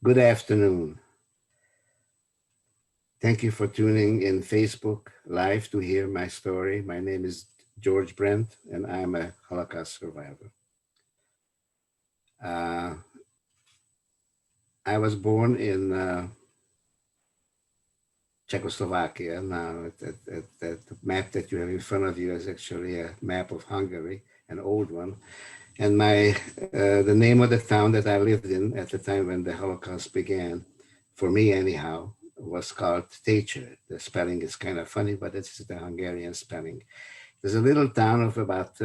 Good afternoon. Thank you for tuning in Facebook Live to hear my story. My name is George Brent, and I'm a Holocaust survivor. I was born in Czechoslovakia. Now, the map that you have in front of you is actually a map of Hungary, an old one. And the name of the town that I lived in at the time when the Holocaust began, for me anyhow, was called Téscö. The spelling is kind of funny, but it's the Hungarian spelling. There's a little town of about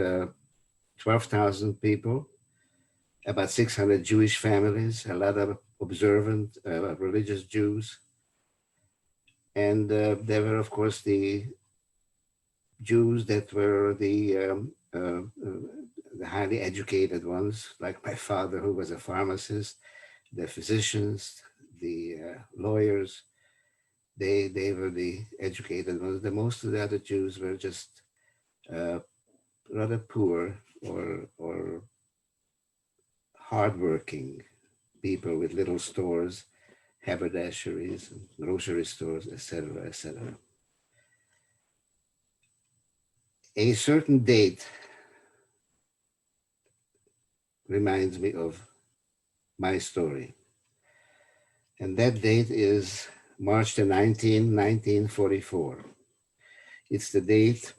12,000 people, about 600 Jewish families, a lot of observant religious Jews. And there were, of course, the Jews that were the highly educated ones, like my father, who was a pharmacist, the physicians, the lawyers. They were the educated ones. The most of the other Jews were just rather poor or hardworking people with little stores, haberdasheries, grocery stores, etc., etc. A certain date reminds me of my story. And that date is March the 19th, 1944. It's the date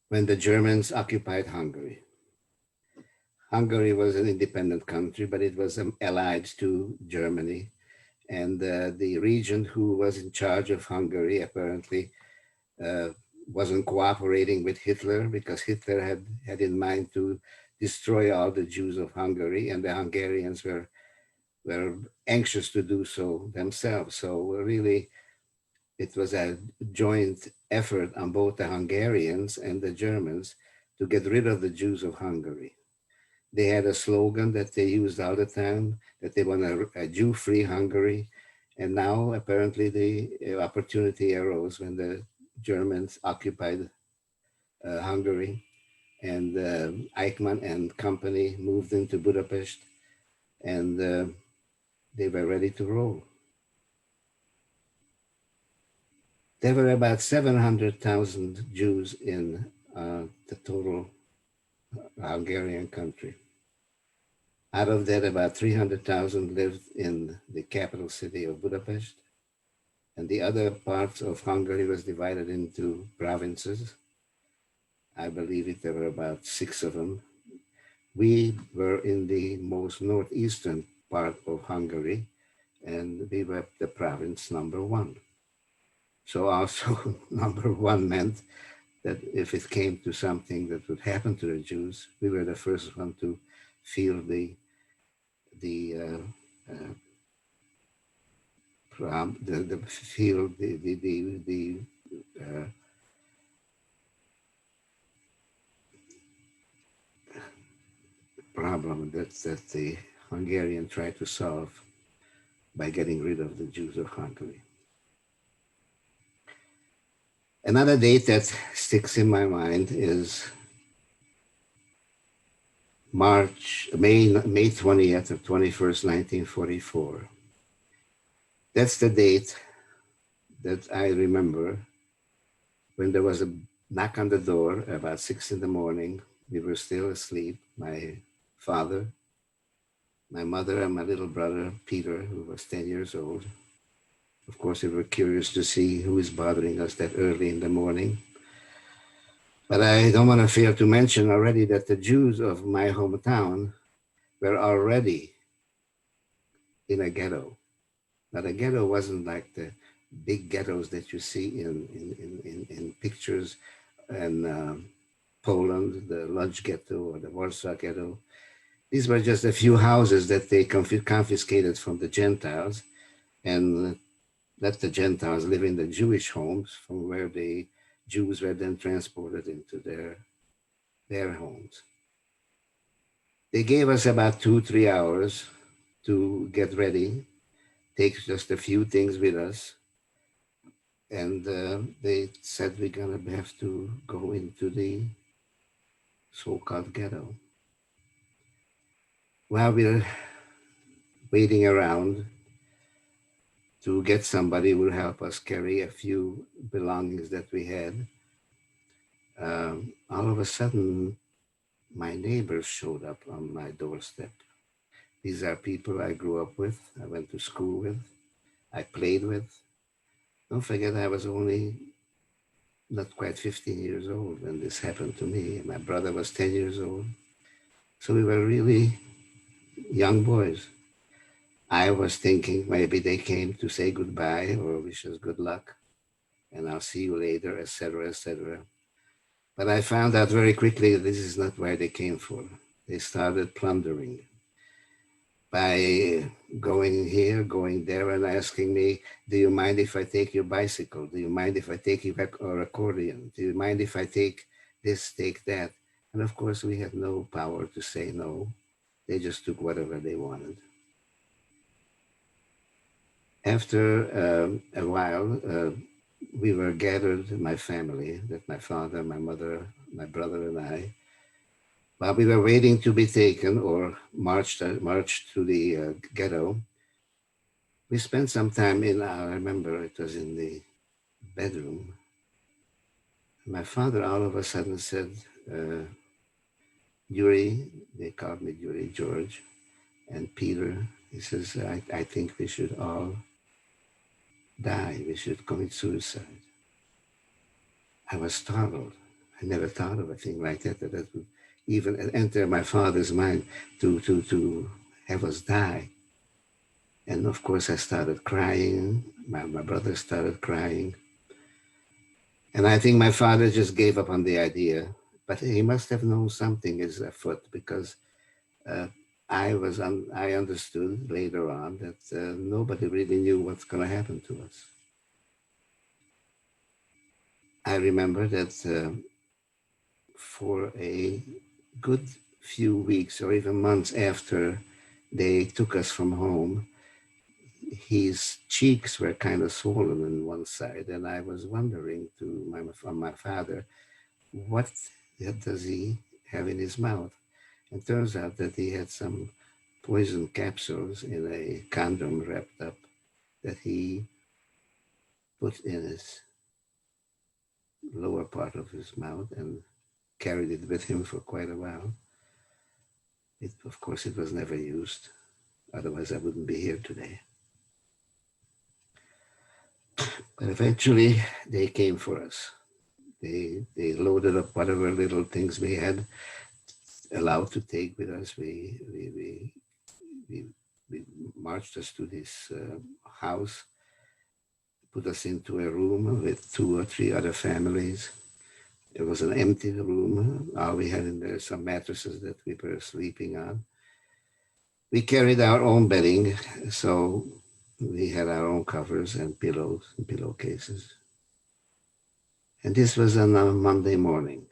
when the Germans occupied Hungary. Hungary was an independent country, but it was allied to Germany. And the regent who was in charge of Hungary apparently wasn't cooperating with Hitler, because Hitler had in mind to destroy all the Jews of Hungary, and the Hungarians were anxious to do so themselves. So really, it was a joint effort on both the Hungarians and the Germans to get rid of the Jews of Hungary. They had a slogan that they used all the time, that they want a Jew-free Hungary. And now apparently the opportunity arose when the Germans occupied Hungary, and Eichmann and company moved into Budapest, and they were ready to roll. There were about 700,000 Jews in the total Hungarian country. Out of that, about 300,000 lived in the capital city of Budapest, and the other parts of Hungary was divided into provinces. I believe there were about 6 of them. We were in the most northeastern part of Hungary, and we were the province number 1. So also number 1 meant that if it came to something that would happen to the Jews, we were the first one to feel the problem that the Hungarian tried to solve by getting rid of the Jews of Hungary. Another date that sticks in my mind is May 20th or 21st, 1944. That's the date that I remember when there was a knock on the door about 6 in the morning. We were still asleep. My father, my mother, and my little brother, Peter, who was 10 years old. Of course, we were curious to see who is bothering us that early in the morning. But I don't want to fail to mention already that the Jews of my hometown were already in a ghetto. Now, the ghetto wasn't like the big ghettos that you see in pictures in Poland, the Lodz ghetto or the Warsaw ghetto. These were just a few houses that they confiscated from the Gentiles and let the Gentiles live in the Jewish homes, from where the Jews were then transported into their homes. They gave us about 2-3 hours to get ready, take just a few things with us. And they said we're gonna have to go into the so-called ghetto. While we're waiting around to get somebody who would help us carry a few belongings that we had. All of a sudden, my neighbors showed up on my doorstep. These are people I grew up with, I went to school with, I played with. Don't forget, I was only not quite 15 years old when this happened to me. My brother was 10 years old. So we were really young boys. I was thinking maybe they came to say goodbye or wish us good luck and I'll see you later, etc., etc. But I found out very quickly that this is not where they came for. They started plundering by going here, going there, and asking me, do you mind if I take your bicycle? Do you mind if I take your accordion? Do you mind if I take this, take that? And of course, we had no power to say no. They just took whatever they wanted. After a while, we were gathered, my family, that my father, my mother, my brother, and I, while we were waiting to be taken or marched to the ghetto. We spent some time I remember it was in the bedroom. My father all of a sudden said, Yuri, they called me Yuri, George, and Peter, he says, I think we should all die. We should commit suicide. I was startled. I never thought of a thing like that would even enter my father's mind to have us die. And of course, I started crying. My brother started crying. And I think my father just gave up on the idea. But he must have known something is afoot because uh, I understood later on that nobody really knew what's going to happen to us. I remember that for a good few weeks or even months after they took us from home, his cheeks were kind of swollen on one side, and I was wondering from my father, what does he have in his mouth? And turns out that he had some poison capsules in a condom wrapped up that he put in his lower part of his mouth and carried it with him for quite a while. Of course, it was never used. Otherwise, I wouldn't be here today. But eventually, they came for us. They loaded up whatever little things we had allowed to take with us. We marched us to this house, put us into a room with 2 or 3 other families. It was an empty room. All we had in there some mattresses that we were sleeping on. We carried our own bedding, so we had our own covers and pillows and pillowcases. And this was on a Monday morning,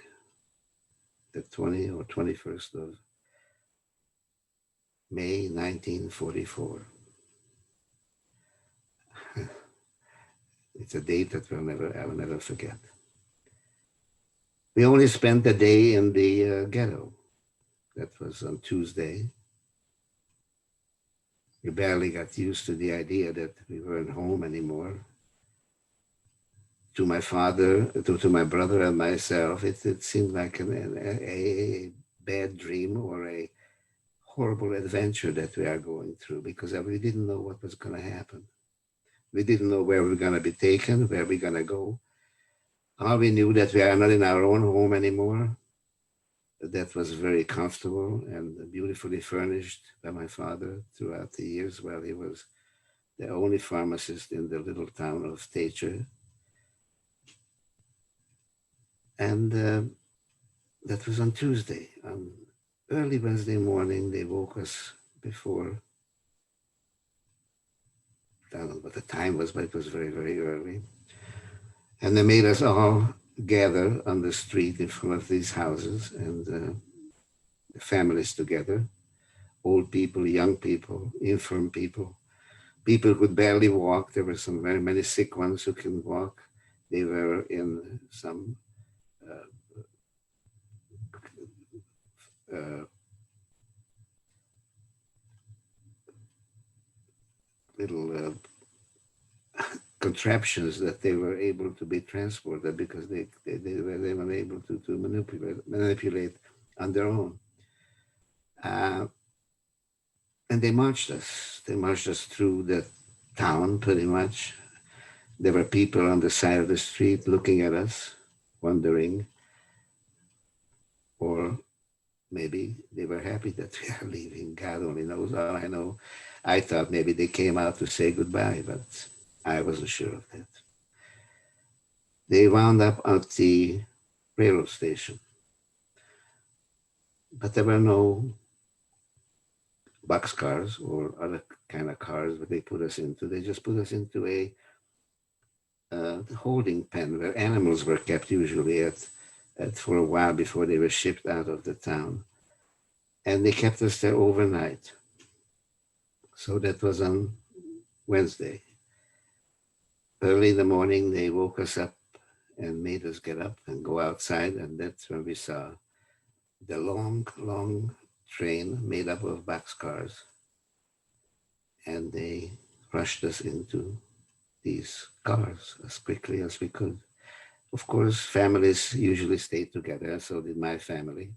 the 20th or 21st of May 1944. It's a date that I will never forget. We only spent a day in the ghetto. That was on Tuesday. We barely got used to the idea that we weren't home anymore. To my father, to my brother and myself, it seemed like a bad dream or a horrible adventure that we are going through because we didn't know what was going to happen. We didn't know where we were going to be taken, where we're going to go. All we knew that we are not in our own home anymore. That was very comfortable and beautifully furnished by my father throughout the years while he was the only pharmacist in the little town of Téscö. And that was on Tuesday. On early Wednesday morning, they woke us before, I don't know what the time was, but it was very, very early. And they made us all gather on the street in front of these houses and the families together, old people, young people, infirm people, people who could barely walk. There were some very many sick ones who couldn't walk. They were in some little contraptions that they were able to be transported because they were able to manipulate on their own. Uh, and they marched us. They marched us through the town pretty much. There were people on the side of the street looking at us, wondering, or maybe they were happy that we are leaving. God only knows. All I know, I thought maybe they came out to say goodbye, but I wasn't sure of that. They wound up at the railroad station, but there were no boxcars or other kind of cars that they put us into. They just put us into a holding pen where animals were kept usually at for a while before they were shipped out of the town. And they kept us there overnight. So that was on Wednesday. Early in the morning, they woke us up and made us get up and go outside. And that's when we saw the long, long train made up of boxcars. And they rushed us into these cars as quickly as we could. Of course, families usually stayed together. So did my family.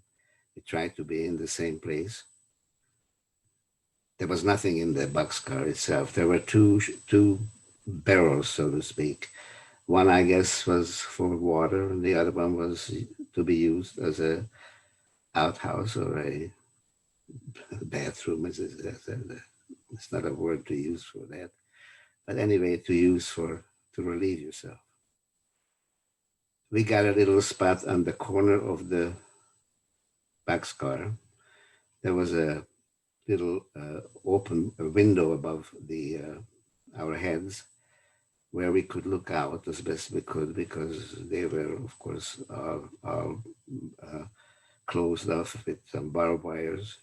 We tried to be in the same place. There was nothing in the boxcar itself. There were two barrels, so to speak. One, I guess, was for water, and the other one was to be used as a outhouse or a bathroom. It's not a word to use for that, but anyway, to relieve yourself. We got a little spot on the corner of the boxcar. There was a little open window above our heads where we could look out as best we could because they were, of course, all closed off with some barbed wires.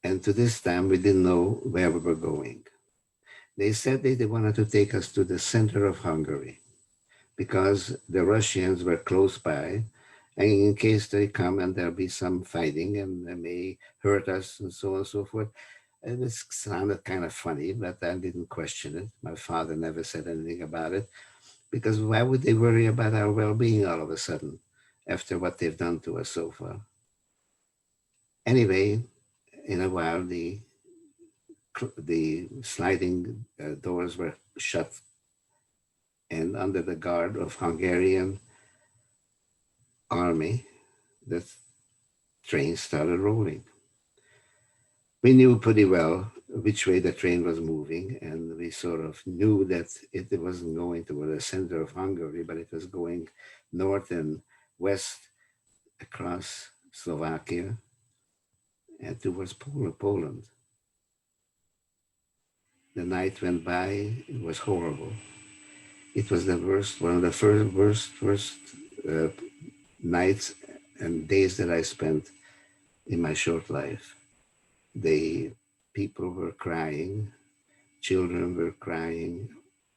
And to this time, we didn't know where we were going. They said they wanted to take us to the center of Hungary because the Russians were close by. And in case they come and there'll be some fighting and they may hurt us and so on and so forth. And it sounded kind of funny, but I didn't question it. My father never said anything about it because why would they worry about our well-being all of a sudden after what they've done to us so far? Anyway, in a while, the sliding doors were shut and under the guard of Hungarian army, the train started rolling. We knew pretty well which way the train was moving, and we sort of knew that it wasn't going toward the center of Hungary, but it was going north and west across Slovakia and towards Poland. The night went by, it was horrible. It was the worst, one of the worst nights and days that I spent in my short life. The people were crying, children were crying,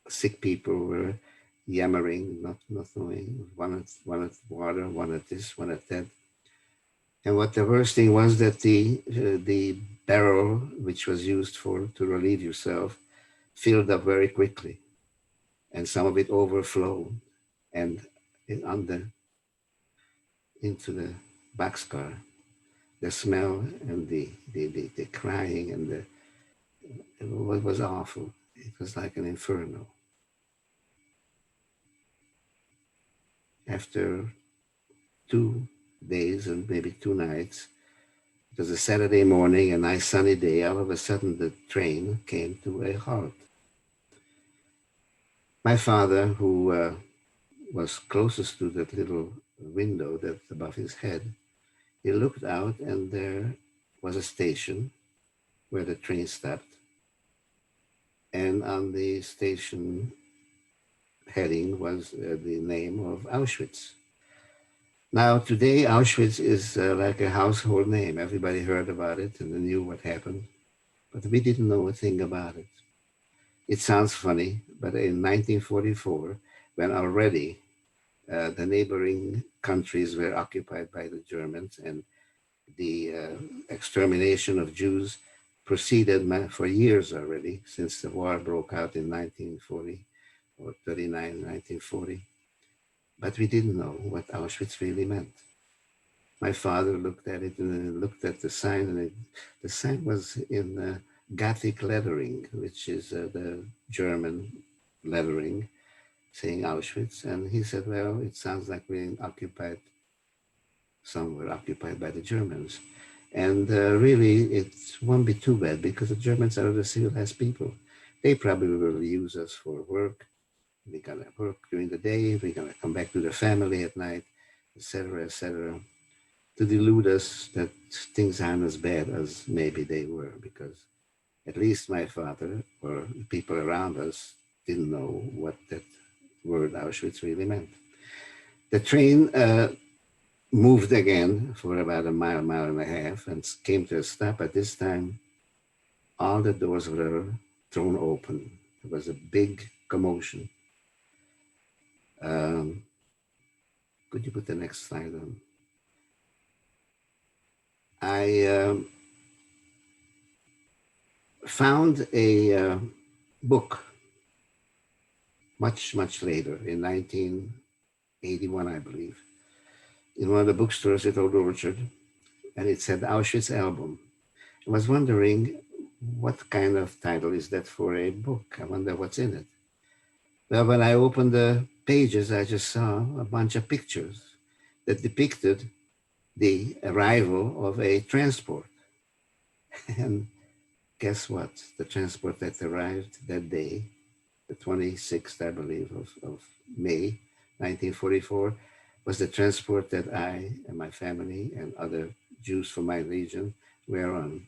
sick people were yammering, not knowing, wanted water, wanted this, wanted that. And what the worst thing was that the barrel, which was used to relieve yourself, filled up very quickly, and some of it overflowed, and into the boxcar. The smell and the crying and it was awful. It was like an inferno. After 2 days and maybe 2 nights, it was a Saturday morning, a nice sunny day. All of a sudden, the train came to a halt. My father, who was closest to that little window that's above his head, he looked out and there was a station where the train stopped. And on the station heading was the name of Auschwitz. Now, today, Auschwitz is like a household name. Everybody heard about it and knew what happened, but we didn't know a thing about it. It sounds funny, but in 1944, when already the neighboring countries were occupied by the Germans and the extermination of Jews proceeded for years already, since the war broke out in 1940 or 39, 1940. But we didn't know what Auschwitz really meant. My father looked at it and looked at the sign, and the sign was in Gothic lettering, which is the German lettering saying Auschwitz. And he said, well, it sounds like we're occupied, somewhere occupied by the Germans. And really, it won't be too bad because the Germans are the civilized people. They probably will use us for work. We're gonna work during the day. We're gonna come back to the family at night, etc., etc., to delude us that things aren't as bad as maybe they were, because at least my father or people around us didn't know what that word Auschwitz really meant. The train moved again for about a mile, mile and a half, and came to a stop. At this time, all the doors were thrown open. There was a big commotion. Could you put the next slide on? I found a book much, much later, in 1981, I believe, in one of the bookstores at Old Orchard, and it said Auschwitz Album. I was wondering what kind of title is that for a book? I wonder what's in it. Well, when I opened the pages, I just saw a bunch of pictures that depicted the arrival of a transport. And guess what? The transport that arrived that day, the 26th, I believe, of May, 1944, was the transport that I and my family and other Jews from my region were on.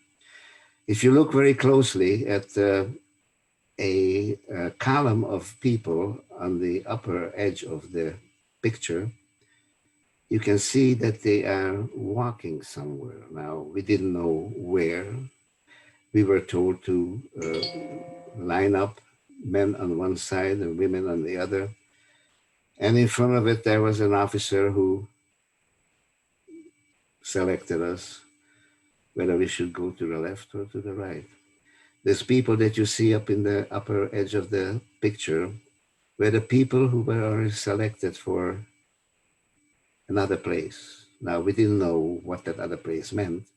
If you look very closely at a column of people on the upper edge of the picture, you can see that they are walking somewhere. Now, we didn't know where. We were told to line up, men on one side and women on the other. And in front of it, there was an officer who selected us, whether we should go to the left or to the right. These people that you see up in the upper edge of the picture were the people who were already selected for another place. Now, we didn't know what that other place meant.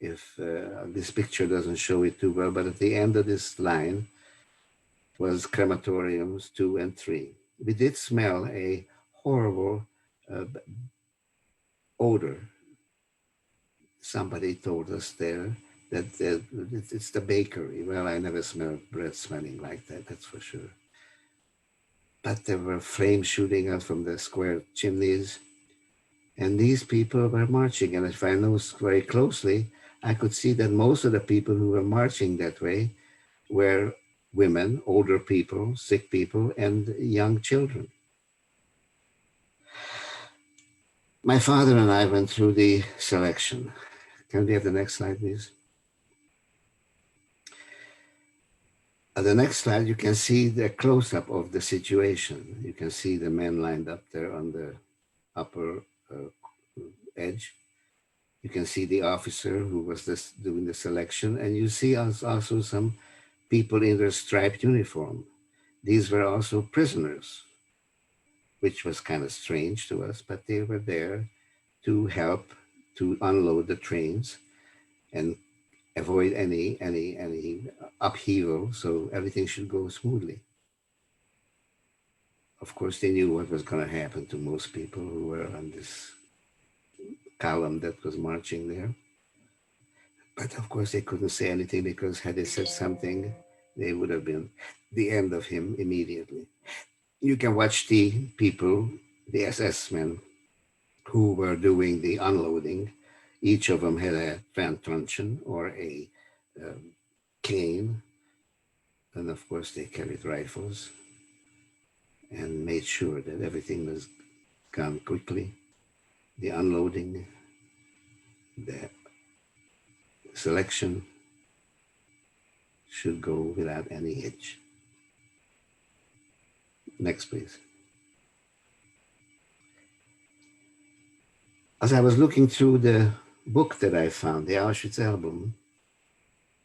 If this picture doesn't show it too well, but at the end of this line was crematoriums 2 and 3. We did smell a horrible odor. Somebody told us there that it's the bakery. Well, I never smelled bread smelling like that, that's for sure. But there were flames shooting out from the square chimneys, and these people were marching. And if I noticed very closely, I could see that most of the people who were marching that way were women, older people, sick people, and young children. My father and I went through the selection. Can we have the next slide, please? On the next slide, you can see the close-up of the situation. You can see the men lined up there on the upper edge. You can see the officer who was doing the selection, and you see also some people in their striped uniform. These were also prisoners, which was kind of strange to us, but they were there to help to unload the trains and avoid any upheaval, so everything should go smoothly. Of course, they knew what was going to happen to most people who were on this column that was marching there. But of course, they couldn't say anything, because had they said something, they would have been the end of him immediately. You can watch the people, the SS men, who were doing the unloading. Each of them had a van truncheon or a cane. And of course, they carried rifles and made sure that everything was done quickly. The unloading, the selection should go without any hitch. Next, please. As I was looking through the book that I found, the Auschwitz album,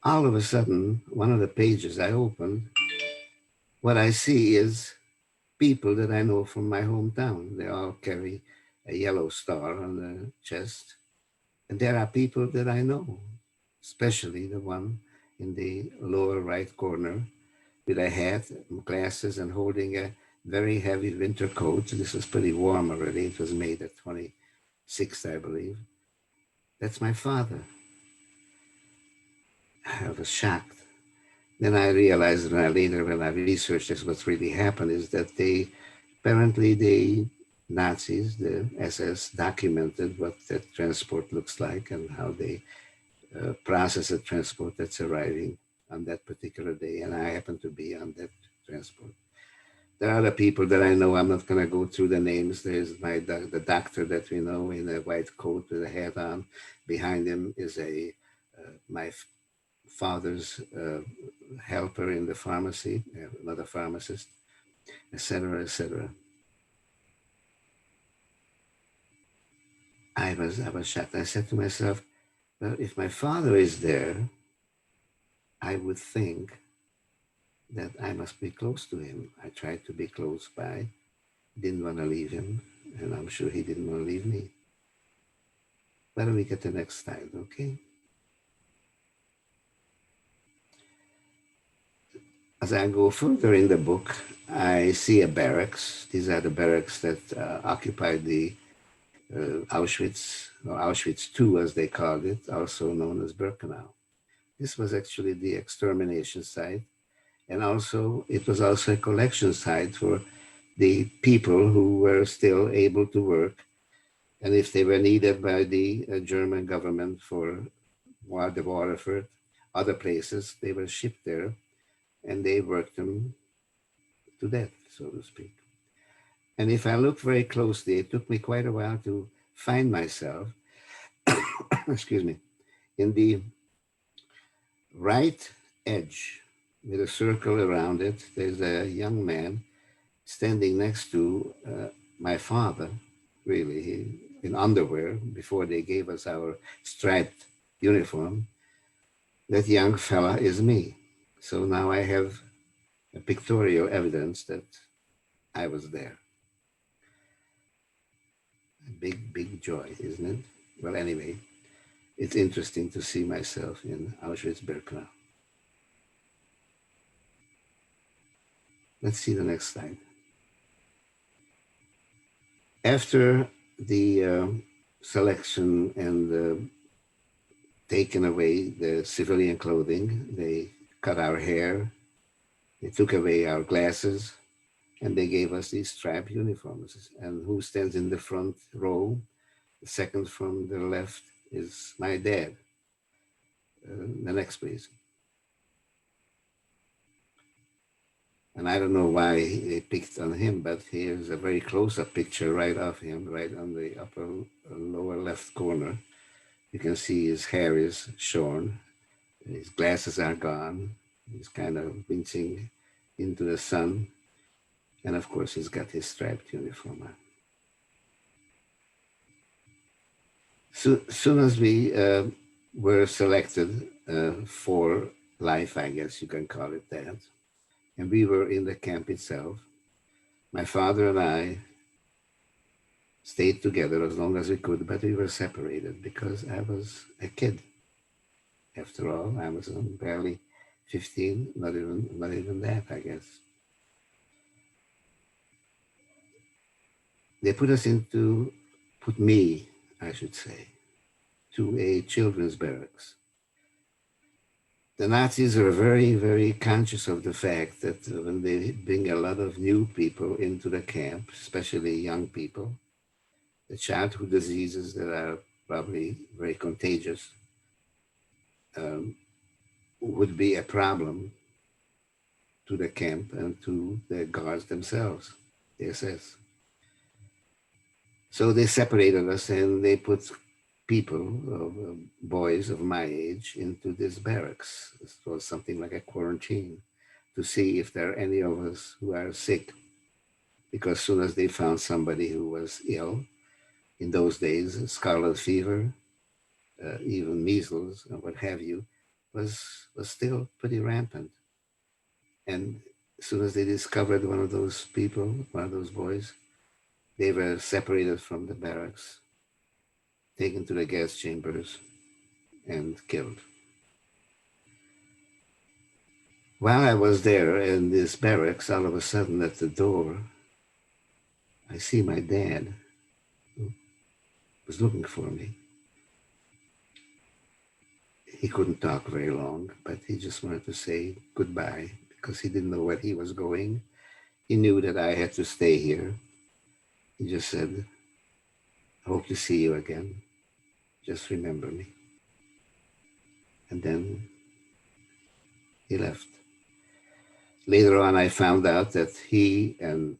All of a sudden, one of the pages I opened, what I see is people that I know from my hometown. They all carry a yellow star on the chest. And there are people that I know, especially the one in the lower right corner with a hat, glasses, and holding a very heavy winter coat. This was pretty warm already. It was made at 26th, I believe. That's my father. I was shocked. Then I realized later when I researched this, what's really happened is that apparently the Nazis, the SS, documented what that transport looks like and how they process the transport that's arriving on that particular day. And I happen to be on that transport. There are other people that I know. I'm not going to go through the names. There's the doctor that we know in a white coat with a hat on. Behind him is my father's helper in the pharmacy, another pharmacist, etc., etc. I was shocked. I said to myself, well, if my father is there, I would think that I must be close to him. I tried to be close by, didn't want to leave him, and I'm sure he didn't want to leave me. Why don't we get the next slide, okay? As I go further in the book, I see a barracks. These are the barracks that occupied the Auschwitz, or Auschwitz II, as they called it, also known as Birkenau. This was actually the extermination site, and also it was also a collection site for the people who were still able to work, and if they were needed by the German government for the Waterford, other places, they were shipped there, and they worked them to death, so to speak. And if I look very closely, it took me quite a while to find myself, excuse me, in the right edge with a circle around it. There's a young man standing next to my father, really, in underwear before they gave us our striped uniform. That young fella is me. So now I have a pictorial evidence that I was there. A big, big joy, isn't it? Well, anyway, it's interesting to see myself in Auschwitz-Birkenau. Let's see the next slide. After the selection and taken away the civilian clothing, they cut our hair, they took away our glasses, and they gave us these striped uniforms. And who stands in the front row? The second from the left is my dad. The next, please. And I don't know why they picked on him, but here's a very close-up picture right of him, right on the upper lower left corner. You can see his hair is shorn, his glasses are gone. He's kind of wincing into the sun. And of course, he's got his striped uniform on. So soon as we were selected for life, I guess you can call it that, and we were in the camp itself, my father and I stayed together as long as we could, but we were separated because I was a kid. After all, I was barely 15, not even that, I guess. They put me, I should say, to a children's barracks. The Nazis are very, very conscious of the fact that when they bring a lot of new people into the camp, especially young people, the childhood diseases that are probably very contagious would be a problem to the camp and to the guards themselves, the SS. So they separated us and they put people, boys of my age, into this barracks. It was something like a quarantine to see if there are any of us who are sick. Because as soon as they found somebody who was ill, in those days, scarlet fever, even measles and what have you, was still pretty rampant. And as soon as they discovered one of those people, one of those boys, they were separated from the barracks, taken to the gas chambers, and killed. While I was there in this barracks, all of a sudden at the door, I see my dad, who was looking for me. He couldn't talk very long, but he just wanted to say goodbye because he didn't know where he was going. He knew that I had to stay here. He just said, "I hope to see you again. Just remember me." And then he left. Later on, I found out that he and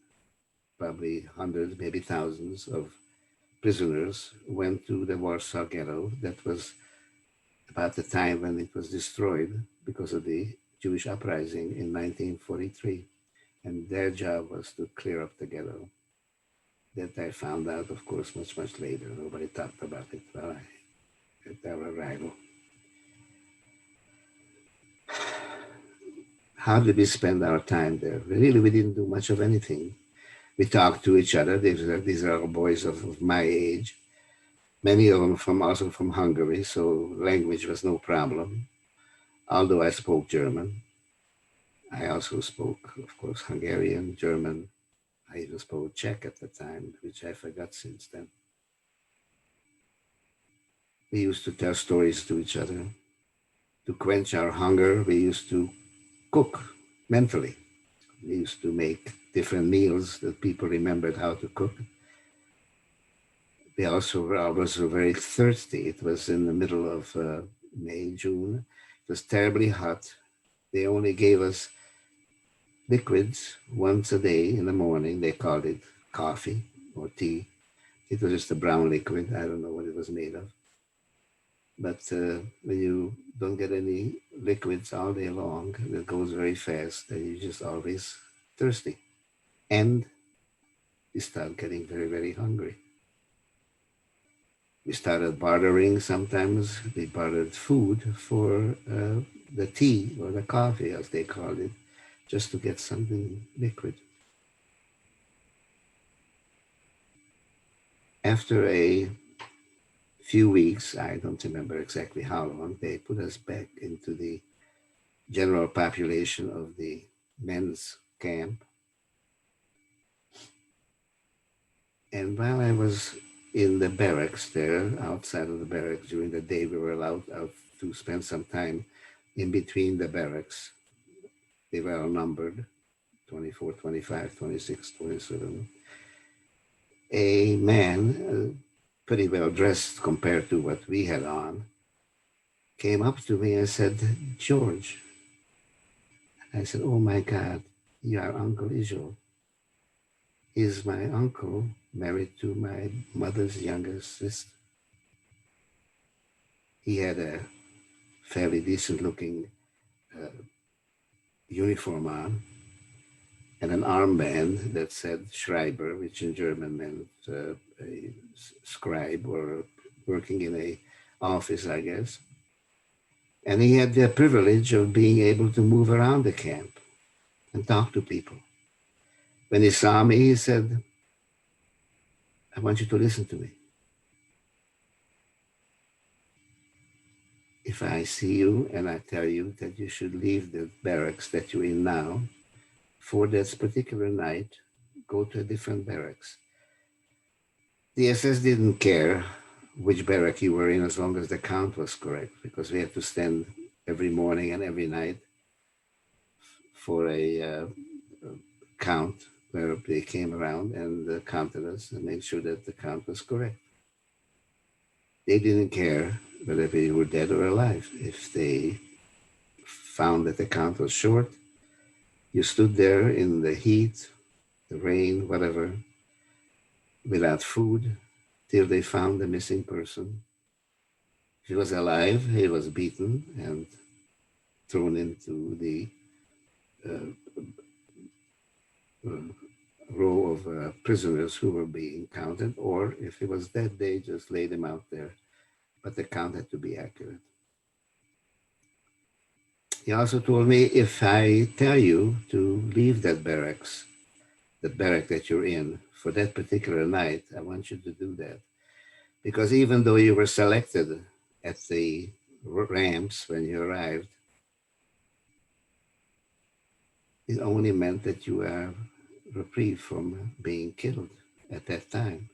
probably hundreds, maybe thousands of prisoners went to the Warsaw Ghetto. That was about the time when it was destroyed because of the Jewish uprising in 1943. And their job was to clear up the ghetto. That I found out, of course, much, much later. Nobody talked about it at our arrival. How did we spend our time there? Really, we didn't do much of anything. We talked to each other. These are all boys of my age. Many of them also from Hungary, so language was no problem. Although I spoke German, I also spoke, of course, Hungarian, German. I even spoke Czech at the time, which I forgot since then. We used to tell stories to each other. To quench our hunger, we used to cook mentally. We used to make different meals that people remembered how to cook. We also were always very thirsty. It was in the middle of May, June. It was terribly hot. They only gave us liquids once a day in the morning. They called it coffee or tea. It was just a brown liquid. I don't know what it was made of. But when you don't get any liquids all day long, it goes very fast, and you're just always thirsty. And you start getting very, very hungry. We started bartering sometimes. We bartered food for the tea or the coffee, as they called it, just to get something liquid. After a few weeks, I don't remember exactly how long, they put us back into the general population of the men's camp. And while I was in the barracks there, outside of the barracks during the day, we were allowed out to spend some time in between the barracks. They were all numbered, 24, 25, 26, 27. A man, pretty well dressed compared to what we had on, came up to me and said, "George." I said, "Oh my God, you are Uncle Ijo." He's my uncle, married to my mother's youngest sister. He had a fairly decent looking uniform on and an armband that said Schreiber, which in German meant a scribe or working in a office, I guess. And he had the privilege of being able to move around the camp and talk to people. When he saw me, he said, "I want you to listen to me. If I see you and I tell you that you should leave the barracks that you're in now, for this particular night, go to a different barracks." The SS didn't care which barrack you were in as long as the count was correct, because we had to stand every morning and every night for a count where they came around and counted us and made sure that the count was correct. They didn't care whether we were dead or alive. If they found that the count was short, you stood there in the heat, the rain, whatever, without food, till they found the missing person. If he was alive, he was beaten and thrown into the uh, row of prisoners who were being counted, or if he was dead, they just laid him out there. But the count had to be accurate. He also told me, if I tell you to leave that barracks, the barrack that you're in, for that particular night, I want you to do that. Because even though you were selected at the ramps when you arrived, it only meant that you were reprieved from being killed at that time.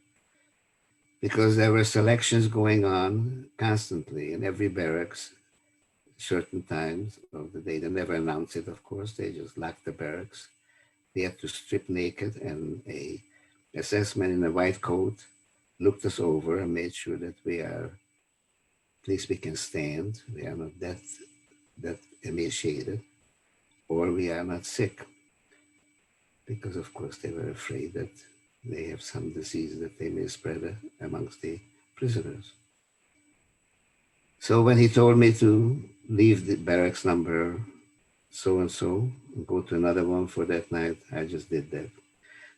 Because there were selections going on constantly in every barracks, certain times of the day. They never announced it, of course. They just locked the barracks. They had to strip naked, and a assessment in a white coat looked us over and made sure that we are, at least we can stand. We are not that emaciated, or we are not sick. Because of course they were afraid that they have some disease that they may spread amongst the prisoners. So when he told me to leave the barracks number so-and-so and go to another one for that night, I just did that.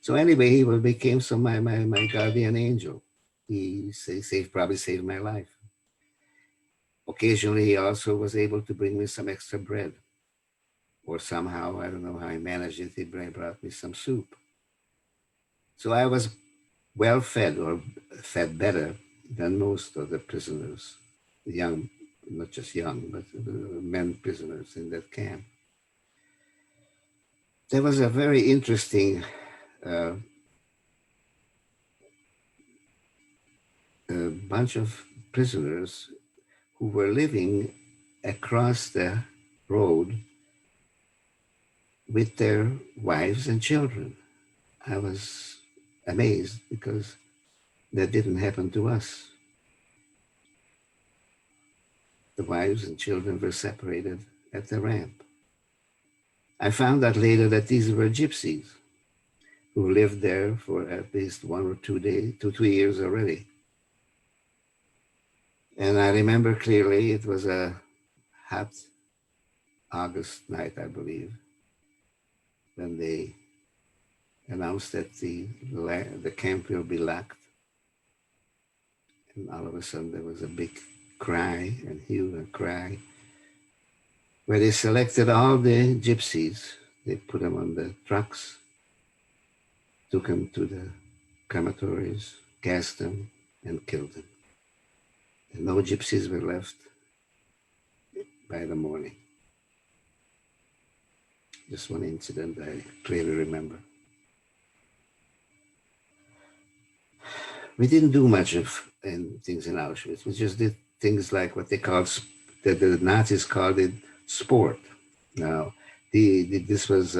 So anyway, he became my guardian angel. He probably saved my life. Occasionally, he also was able to bring me some extra bread. Or somehow, I don't know how he managed it, he brought me some soup. So I was well fed, or fed better than most of the prisoners, young, not just young, but men prisoners in that camp. There was a very interesting bunch of prisoners who were living across the road with their wives and children. I was amazed because that didn't happen to us. The wives and children were separated at the ramp. I found out later that these were gypsies who lived there for at least 1 or 2 days, 2 years already. And I remember clearly it was a hot August night, I believe, when they announced that the camp will be locked. And all of a sudden there was a big cry and hue and cry, where they selected all the gypsies. They put them on the trucks, took them to the crematories, gassed them, and killed them. And no gypsies were left by the morning. Just one incident I clearly remember. We didn't do much of things in Auschwitz. We just did things like what they called, the Nazis called it sport. Now, this was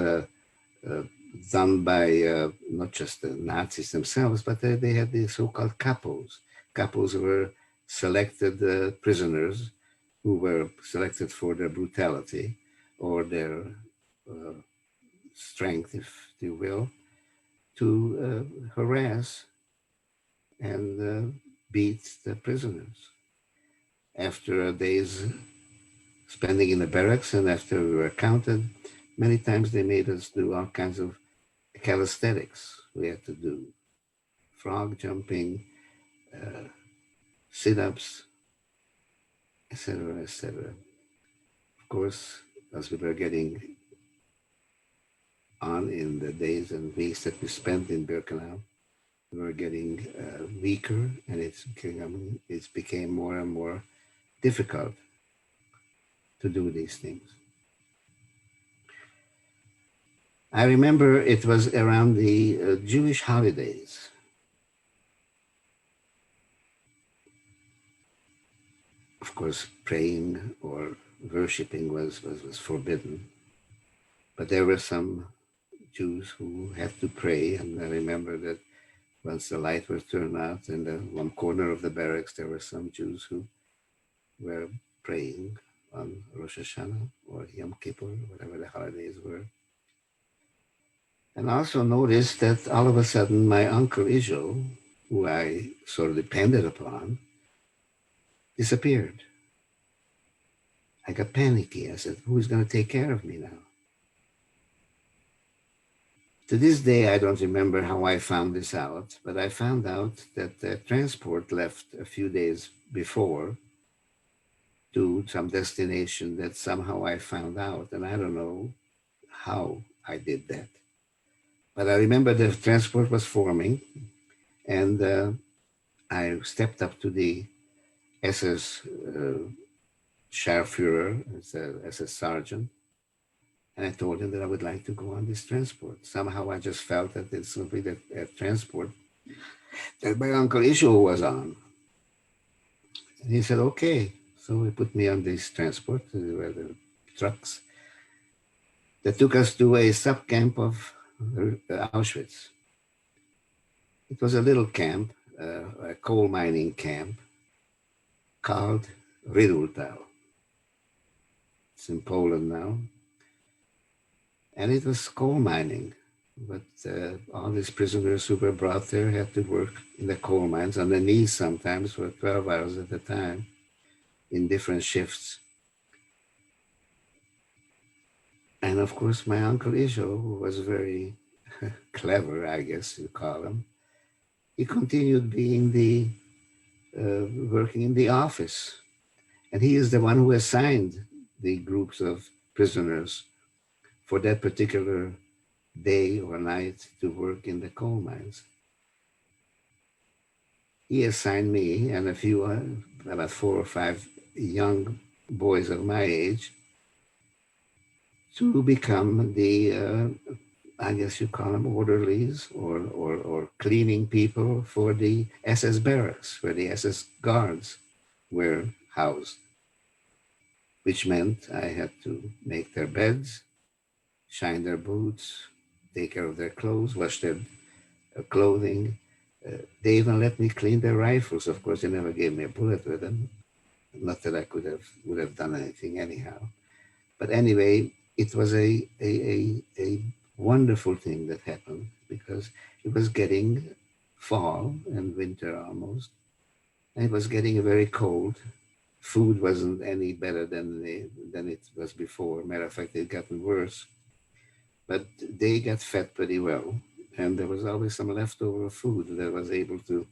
done by not just the Nazis themselves, but they had the so-called capos. Capos were selected prisoners who were selected for their brutality or their strength, if you will, to harass and beat the prisoners. After days spending in the barracks and after we were counted, many times they made us do all kinds of calisthenics. We had to do frog jumping, sit-ups, etc., etc. Of course, as we were getting on in the days and weeks that we spent in Birkenau, we were getting weaker, and it became more and more difficult to do these things. I remember it was around the Jewish holidays. Of course, praying or worshiping was forbidden, but there were some Jews who had to pray, and I remember that once the light was turned out in the one corner of the barracks, there were some Jews who were praying on Rosh Hashanah or Yom Kippur, whatever the holidays were. And also noticed that all of a sudden my uncle Israel, who I sort of depended upon, disappeared. I got panicky. I said, who's going to take care of me now? To this day, I don't remember how I found this out, but I found out that the transport left a few days before to some destination that somehow I found out, and I don't know how I did that. But I remember the transport was forming, and I stepped up to the SS Scharführer, as a SS sergeant, and I told him that I would like to go on this transport. Somehow I just felt that it's simply that transport that my uncle Isho was on. And he said, okay. So he put me on this transport, where the trucks that took us to a sub-camp of Auschwitz. It was a little camp, a coal mining camp called Ridultal. It's in Poland now. And it was coal mining. But all these prisoners who were brought there had to work in the coal mines on their knees sometimes for 12 hours at a time in different shifts. And of course, my uncle Isho, who was very clever, I guess you call him, he continued being the working in the office. And he is the one who assigned the groups of prisoners for that particular day or night to work in the coal mines. He assigned me and a few, about 4 or 5 young boys of my age to become the, I guess you call them orderlies or cleaning people for the SS barracks, where the SS guards were housed, which meant I had to make their beds, shine their boots, take care of their clothes, wash their clothing. They even let me clean their rifles. Of course, they never gave me a bullet with them. Not that I would have done anything anyhow. But anyway, it was a wonderful thing that happened, because it was getting fall and winter almost, and it was getting very cold. Food wasn't any better than it was before. Matter of fact, it gotten worse. But they got fed pretty well, and there was always some leftover food that I was able to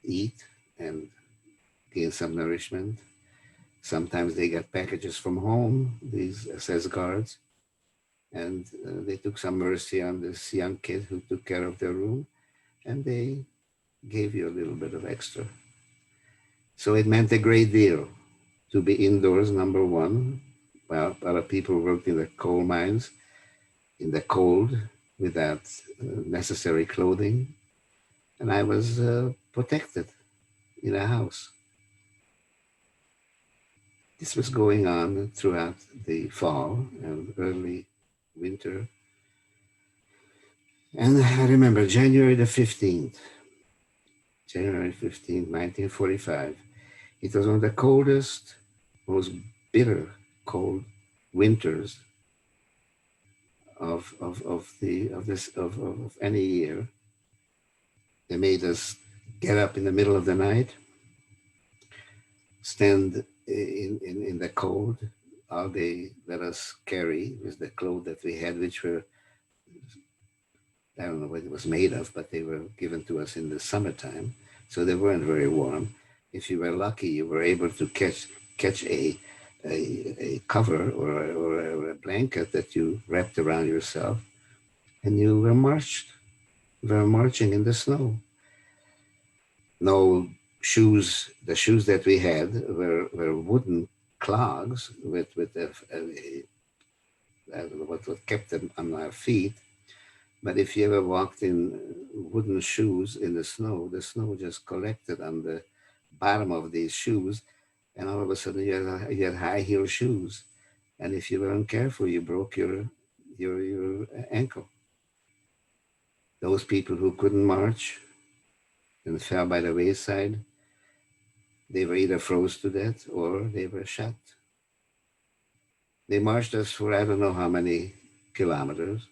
eat and gain some nourishment. Sometimes they got packages from home, these SS guards, and they took some mercy on this young kid who took care of their room, and they gave you a little bit of extra. So it meant a great deal to be indoors, number one. Well, a lot of people worked in the coal mines in the cold without necessary clothing, and I was protected in a house. This was going on throughout the fall and early winter. And I remember January 15th, 1945. It was one of the coldest, most bitter cold winters of any year. They made us get up in the middle of the night, stand in the cold. All they let us carry was the clothes that we had, which were, I don't know what it was made of, but they were given to us in the summertime, so they weren't very warm. If you were lucky, you were able to catch a cover or a blanket that you wrapped around yourself, and you were marching in the snow. No shoes. The shoes that we had were wooden clogs with I don't know what kept them on our feet. But if you ever walked in wooden shoes in the snow just collected on the bottom of these shoes, and all of a sudden you had high heel shoes. And if you weren't careful, you broke your ankle. Those people who couldn't march and fell by the wayside, they were either froze to death or they were shot. They marched us for I don't know how many kilometers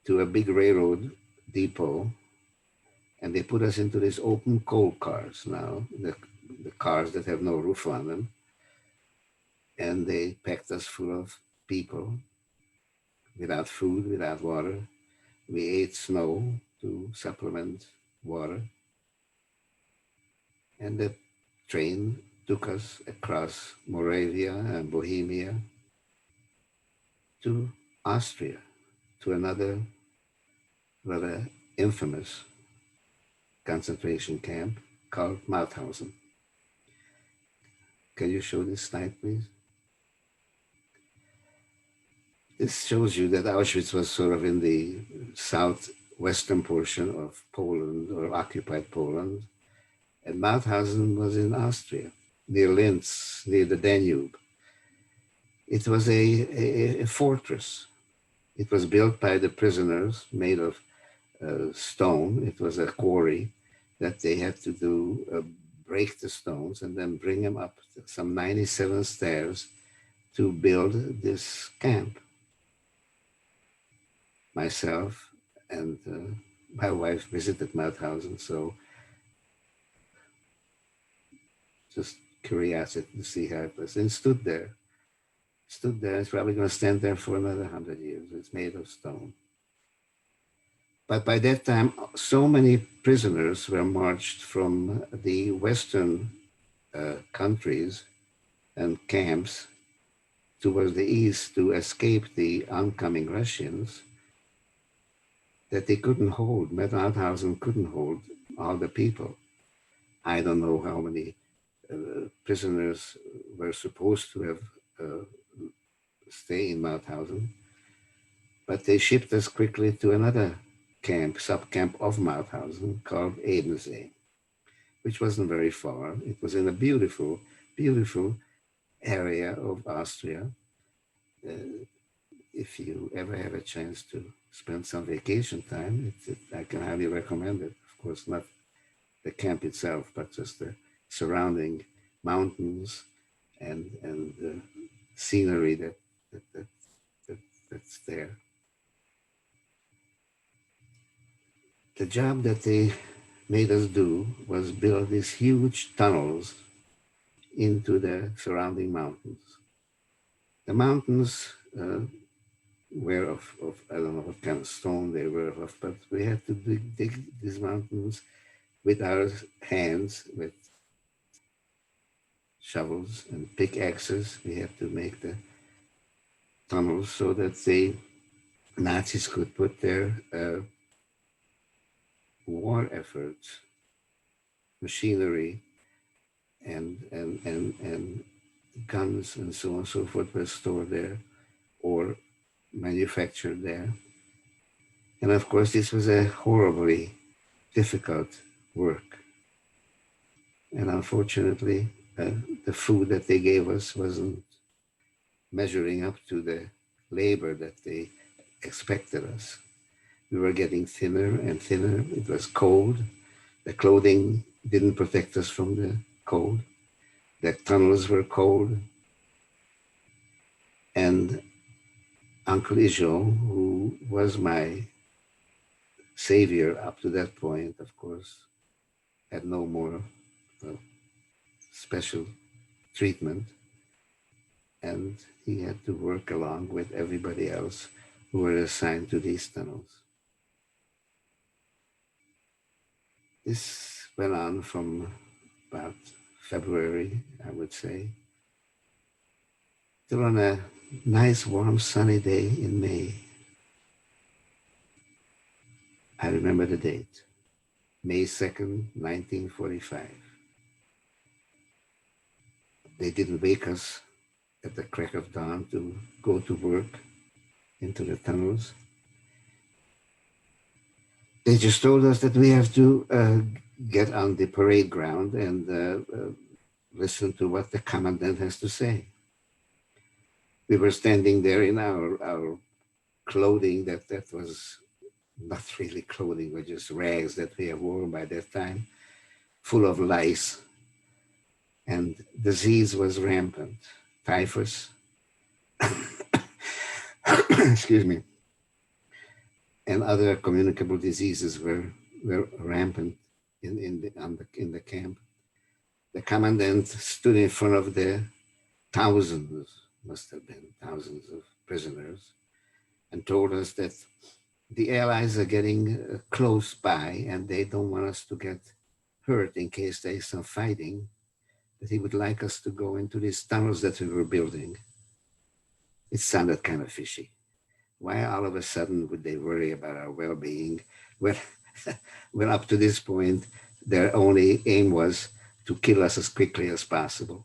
to a big railroad depot, and they put us into these open coal cars now, the cars that have no roof on them, and they packed us full of people without food, without water. We ate snow to supplement water, and the train took us across Moravia and Bohemia to Austria, to another rather infamous concentration camp called Mauthausen. Can you show this slide, please? This shows you that Auschwitz was sort of in the southwestern portion of Poland or occupied Poland, and Mauthausen was in Austria, near Linz, near the Danube. It was a fortress. It was built by the prisoners, made of stone. It was a quarry that they had to do, break the stones and then bring them up some 97 stairs to build this camp. Myself and my wife visited Mauthausen, so just curiosity to see how it was, and stood there. It's probably going to stand there for another 100 years. It's made of stone. But by that time, so many prisoners were marched from the Western countries and camps towards the east to escape the oncoming Russians that they couldn't hold. Mauthausen couldn't hold all the people. I don't know how many prisoners were supposed to have stay in Mauthausen, but they shipped us quickly to another camp, sub-camp of Mauthausen called Ebensee, which wasn't very far. It was in a beautiful, beautiful area of Austria. If you ever have a chance to spend some vacation time, I can highly recommend it. Of course, not the camp itself, but just the surrounding mountains and scenery that's there. The job that they made us do was build these huge tunnels into the surrounding mountains. The mountains were of I don't know what kind of stone they were of, but we had to dig these mountains with our hands, with shovels and pickaxes. We had to make the tunnels so that the Nazis could put their war efforts, machinery, and guns and so on and so forth were stored there or manufactured there. And of course, this was a horribly difficult work. And unfortunately, the food that they gave us wasn't measuring up to the labor that they expected us. We were getting thinner and thinner. It was cold. The clothing didn't protect us from the cold. The tunnels were cold. And Uncle Ijo, who was my savior up to that point, of course, had no more special treatment. And he had to work along with everybody else who were assigned to these tunnels. This went on from about February, I would say, till on a nice, warm, sunny day in May. I remember the date, May 2nd, 1945. They didn't wake us at the crack of dawn to go to work into the tunnels. They just told us that we have to get on the parade ground and listen to what the commandant has to say. We were standing there in our clothing that was not really clothing, but just rags that we had worn by that time, full of lice. And disease was rampant. Typhus, excuse me, and other communicable diseases were rampant in the camp. The commandant stood in front of the thousands, must have been thousands of prisoners, and told us that the Allies are getting close by and they don't want us to get hurt in case there's some fighting. that he would like us to go into these tunnels that we were building. It sounded kind of fishy. Why all of a sudden would they worry about our well-being? Well, well, up to this point, their only aim was to kill us as quickly as possible.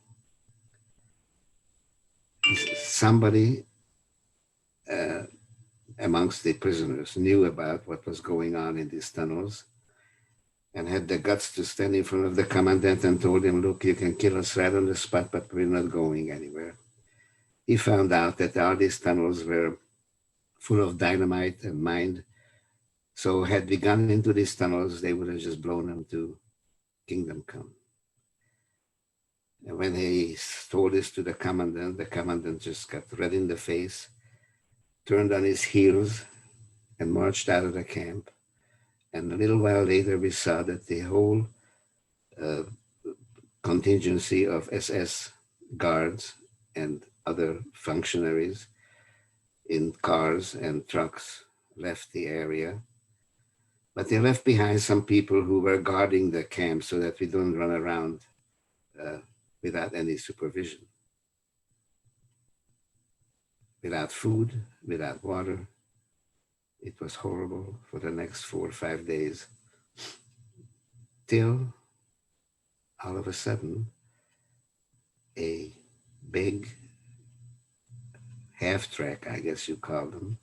Somebody amongst the prisoners knew about what was going on in these tunnels and had the guts to stand in front of the commandant and told him, look, you can kill us right on the spot, but we're not going anywhere. He found out that all these tunnels were full of dynamite and mine. So had we gone into these tunnels, they would have just blown them to kingdom come. And when he told this to the commandant just got red in the face, turned on his heels and marched out of the camp. And a little while later, we saw that the whole contingency of SS guards and other functionaries in cars and trucks left the area. But they left behind some people who were guarding the camp so that we don't run around without any supervision. Without food, without water. It was horrible for the next 4 or 5 days. Till all of a sudden, a big half-track, I guess you call them,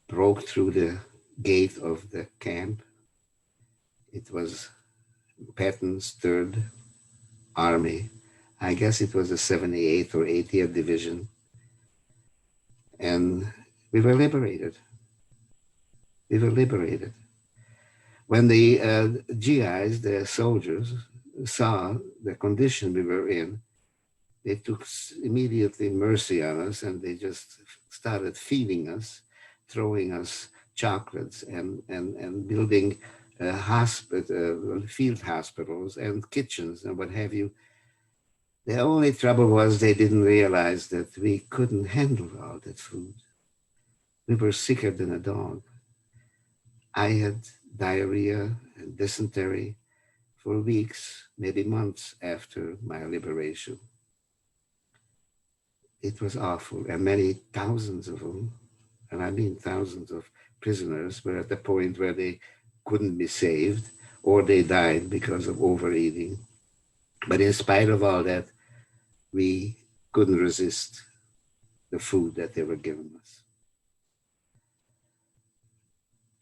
broke through the gate of the camp. It was Patton's Third Army. I guess it was the 78th or 80th Division. And we were liberated. We were liberated. When the GIs, the soldiers, saw the condition we were in, they took immediately mercy on us and they just started feeding us, throwing us chocolates and building field hospitals and kitchens and what have you. The only trouble was they didn't realize that we couldn't handle all that food. We were sicker than a dog. I had diarrhea and dysentery for weeks, maybe months after my liberation. It was awful, and many thousands of them, and I mean thousands of prisoners, were at the point where they couldn't be saved or they died because of overeating. But in spite of all that, we couldn't resist the food that they were giving us.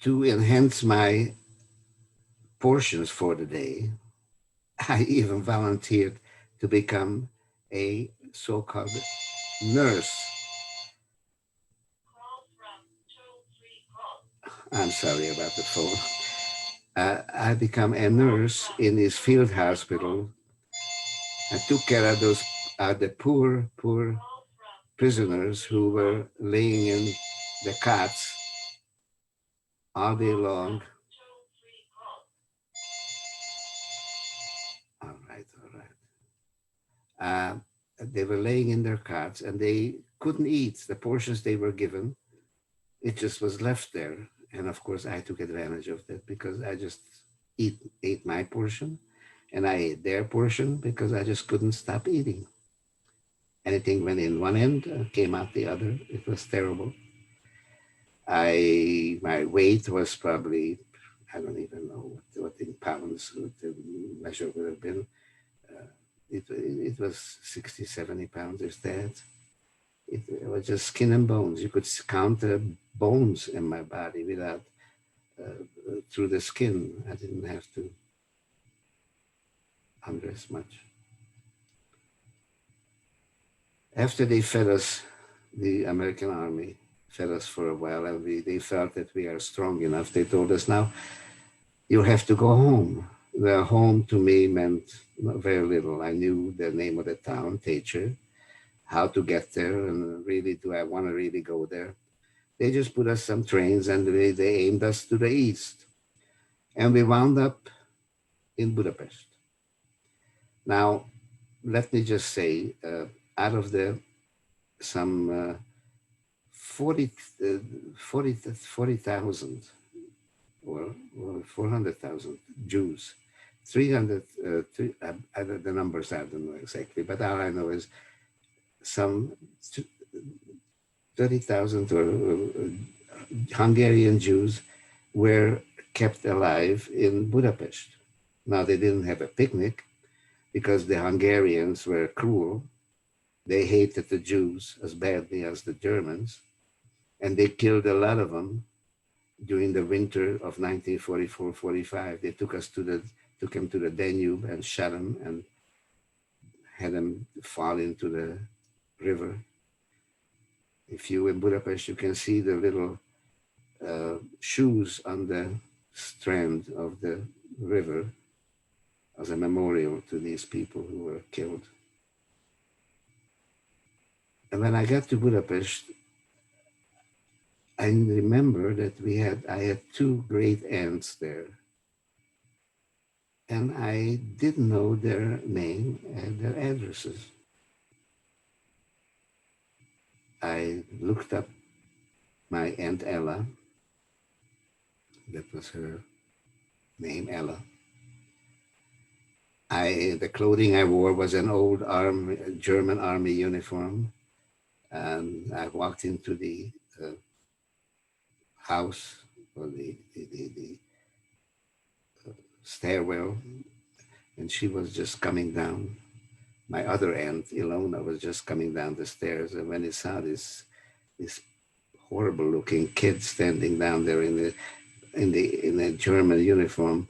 To enhance my portions for the day, I even volunteered to become a so-called nurse. I'm sorry about the phone. I became a nurse in this field hospital. I took care of those the poor prisoners who were laying in the cots all day long. All right. They were laying in their cots and they couldn't eat the portions they were given. It just was left there. And of course, I took advantage of that because I just ate my portion and I ate their portion because I just couldn't stop eating. Anything went in one end, came out the other. It was terrible. My weight was probably, I don't even know what in pounds the measure would have been. It was 60, 70 pounds, if that. It was just skin and bones. You could count the bones in my body without, through the skin. I didn't have to undress much. After they fed us, the American Army fed us for a while, and they felt that we are strong enough. They told us, now, you have to go home. The home to me meant very little. I knew the name of the town, Téscö, how to get there, and really, do I want to really go there? They just put us some trains and they aimed us to the east. And we wound up in Budapest. Now, let me just say, out of the some 40,000 or 400,000 Jews 300, the numbers I don't know exactly, but all I know is some 30,000 or Hungarian Jews were kept alive in Budapest. Now, they didn't have a picnic because the Hungarians were cruel. They hated the Jews as badly as the Germans, and they killed a lot of them during the winter of 1944-45. They took him to the Danube and shot him and had him fall into the river. If you in Budapest, you can see the little shoes on the strand of the river as a memorial to these people who were killed. And when I got to Budapest, I remember that I had two great aunts there, and I didn't know their name and their addresses. I looked up my Aunt Ella. That was her name, Ella. The clothing I wore was an old German army uniform. And I walked into the house or the stairwell, and she was just coming down. My other aunt, Ilona, was just coming down the stairs, and when he saw this horrible-looking kid standing down there in a German uniform,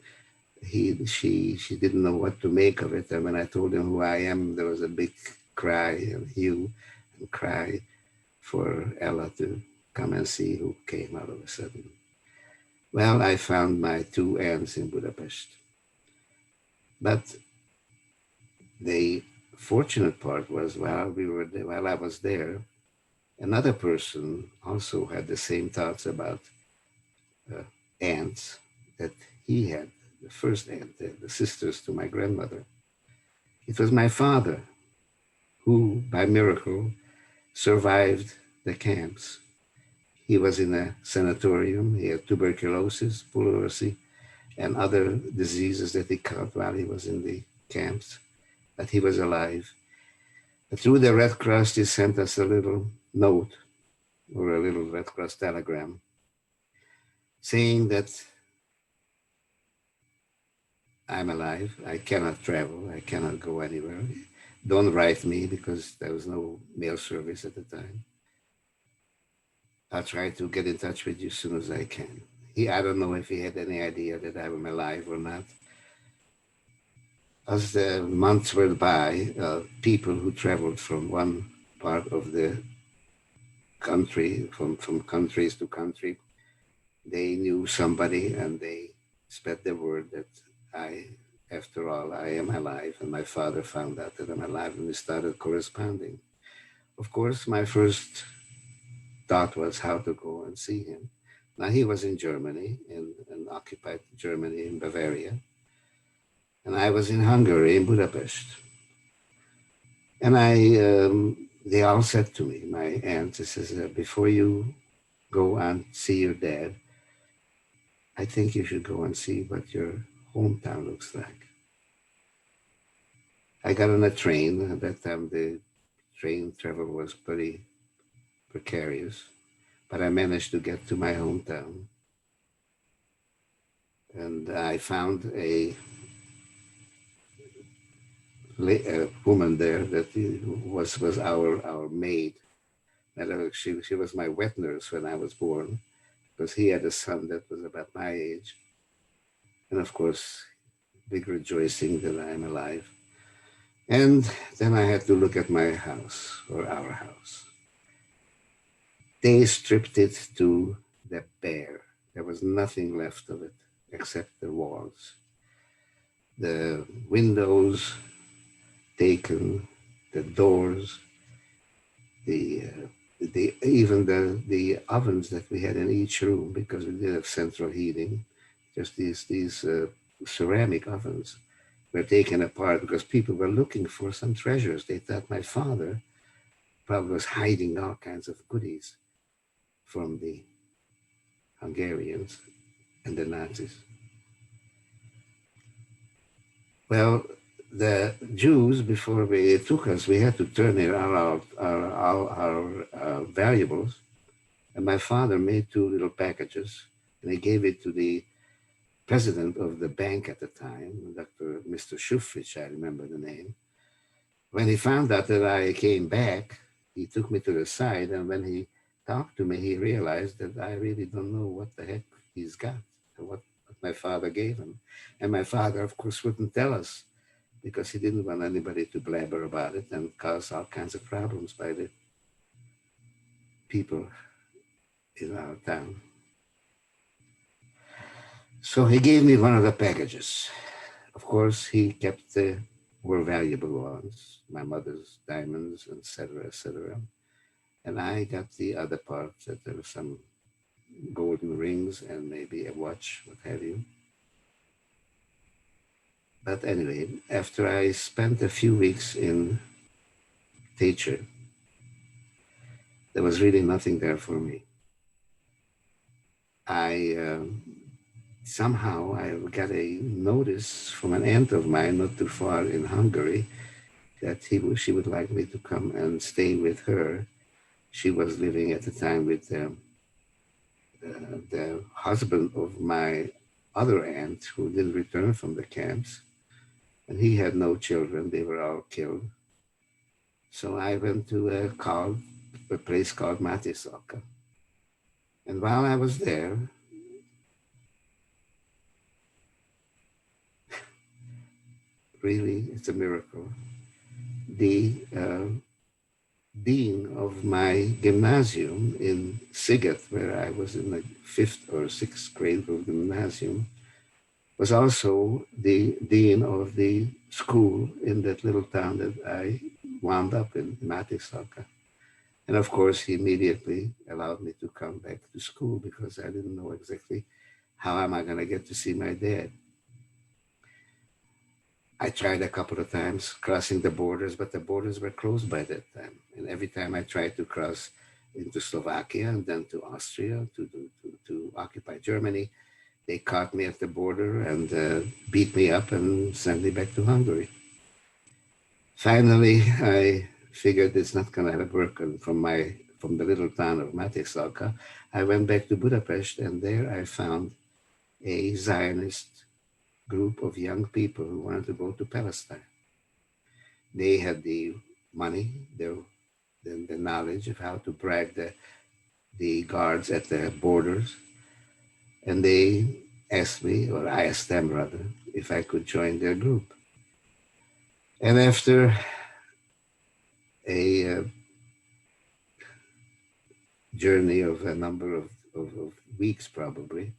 she didn't know what to make of it. And when I told him who I am, there was a big cry and hue and cry for Ella to come and see who came all of a sudden. Well, I found my two aunts in Budapest. But the fortunate part was while I was there, another person also had the same thoughts about aunts that he had, the first aunt, the sisters to my grandmother. It was my father who, by miracle, survived the camps. He was in a sanatorium. He had tuberculosis, pleurisy, and other diseases that he caught while he was in the camps, but he was alive. But through the Red Cross, they sent us a little note or a little Red Cross telegram saying that I'm alive, I cannot travel, I cannot go anywhere. Don't write me because there was no mail service at the time. I'll try to get in touch with you as soon as I can. I don't know if he had any idea that I am alive or not. As the months went by, people who traveled from one part of the country, from countries to country, they knew somebody and they spread the word that after all, I am alive. And my father found out that I'm alive and we started corresponding. Of course, my first thought was how to go and see him. Now, he was in Germany, in occupied Germany, in Bavaria. And I was in Hungary, in Budapest. And they all said to me, my aunt says, before you go and see your dad, I think you should go and see what your hometown looks like. I got on a train. At that time, the train travel was pretty precarious, but I managed to get to my hometown. And I found a woman there that was our maid. She was my wet nurse when I was born, because he had a son that was about my age. And of course, big rejoicing that I'm alive. And then I had to look at my house, or our house. They stripped it to the bare. There was nothing left of it except the walls. The windows taken, the doors, even the ovens that we had in each room, because we did have central heating. Just these ceramic ovens were taken apart because people were looking for some treasures. They thought my father probably was hiding all kinds of goodies from the Hungarians and the Nazis. Well, the Jews, before they took us, we had to turn in our valuables. And my father made two little packages, and he gave it to the president of the bank at the time, Mr. Schufrich, I remember the name. When he found out that I came back, he took me to the side, and when he talked to me, he realized that I really don't know what the heck he's got, what my father gave him. And my father, of course, wouldn't tell us because he didn't want anybody to blabber about it and cause all kinds of problems by the people in our town. So he gave me one of the packages. Of course, he kept the more valuable ones, my mother's diamonds, etc., etc. And I got the other part, that there were some golden rings and maybe a watch, what have you. But anyway, after I spent a few weeks in Téscö, there was really nothing there for me. Somehow I got a notice from an aunt of mine not too far in Hungary that she would like me to come and stay with her. She was living at the time with the husband of my other aunt who didn't return from the camps, and he had no children. They were all killed. So I went to a place called Mauthausen. And while I was there, really, it's a miracle. The dean of my gymnasium in Siget, where I was in the 5th or 6th grade of gymnasium, was also the dean of the school in that little town that I wound up in, Mauthausen. And of course, he immediately allowed me to come back to school because I didn't know exactly how am I going to get to see my dad. I tried a couple of times crossing the borders, but the borders were closed by that time. And every time I tried to cross into Slovakia and then to Austria to occupy Germany, they caught me at the border and beat me up and sent me back to Hungary. Finally, I figured it's not going to work. And from the little town of Mauthausen, I went back to Budapest, and there I found a Zionist group of young people who wanted to go to Palestine. They had the money, the knowledge of how to brag the guards at the borders, and they asked me, or I asked them rather, if I could join their group. And after a journey of a number of weeks probably,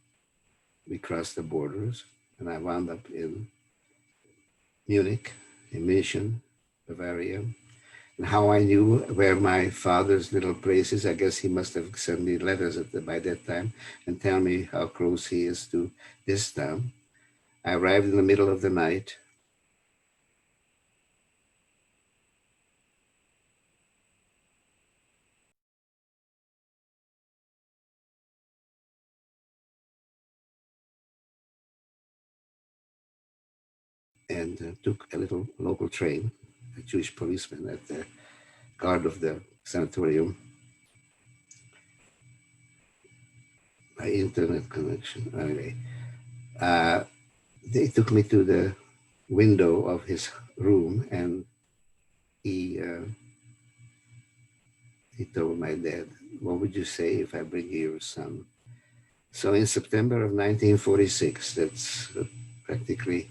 we crossed the borders, and I wound up in Munich, in München, Bavaria. And how I knew where my father's little place is, I guess he must have sent me letters by that time and tell me how close he is to this town. I arrived in the middle of the night. And took a little local train, a Jewish policeman at the guard of the sanatorium. My internet connection, anyway. They took me to the window of his room, and he told my dad, "What would you say if I bring you your son?" So in September of 1946, that's practically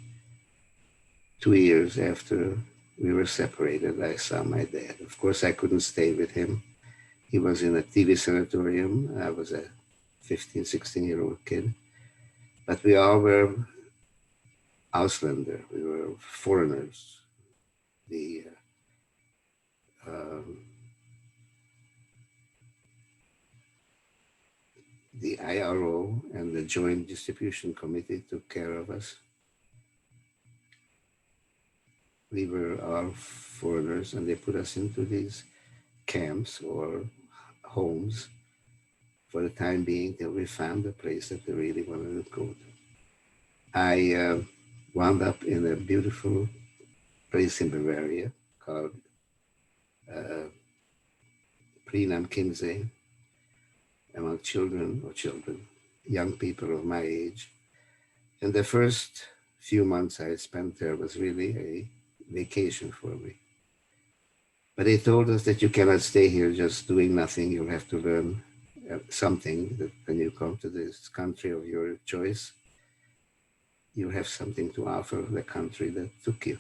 2 years after we were separated, I saw my dad. Of course, I couldn't stay with him. He was in a TV sanatorium. I was a 15, 16-year-old kid. But we all were Ausländer. We were foreigners. The the IRO and the Joint Distribution Committee took care of us. We were all foreigners, and they put us into these camps or homes for the time being till we found a place that we really wanted to go to. I wound up in a beautiful place in Bavaria called uh, Prenam Kinsey, among young people of my age. And the first few months I spent there was really a vacation for me. But they told us that you cannot stay here just doing nothing. You'll have to learn something, that when you come to this country of your choice, you have something to offer the country that took you.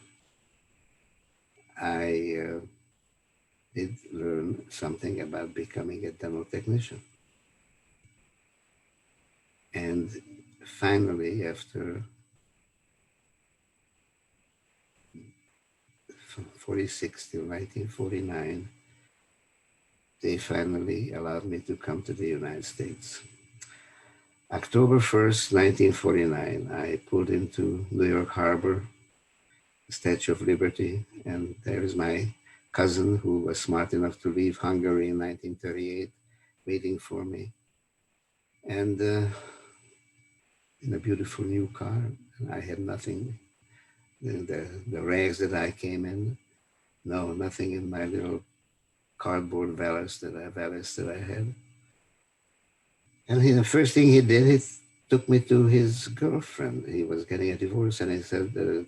I did learn something about becoming a dental technician. And finally, after 46 till 1949, they finally allowed me to come to the United States. October 1st, 1949, I pulled into New York Harbor, Statue of Liberty, and there is my cousin who was smart enough to leave Hungary in 1938, waiting for me. And in a beautiful new car, I had nothing. The rags that I came in, no, nothing in my little cardboard valise that I had. And the first thing he did, he took me to his girlfriend. He was getting a divorce, and he said, the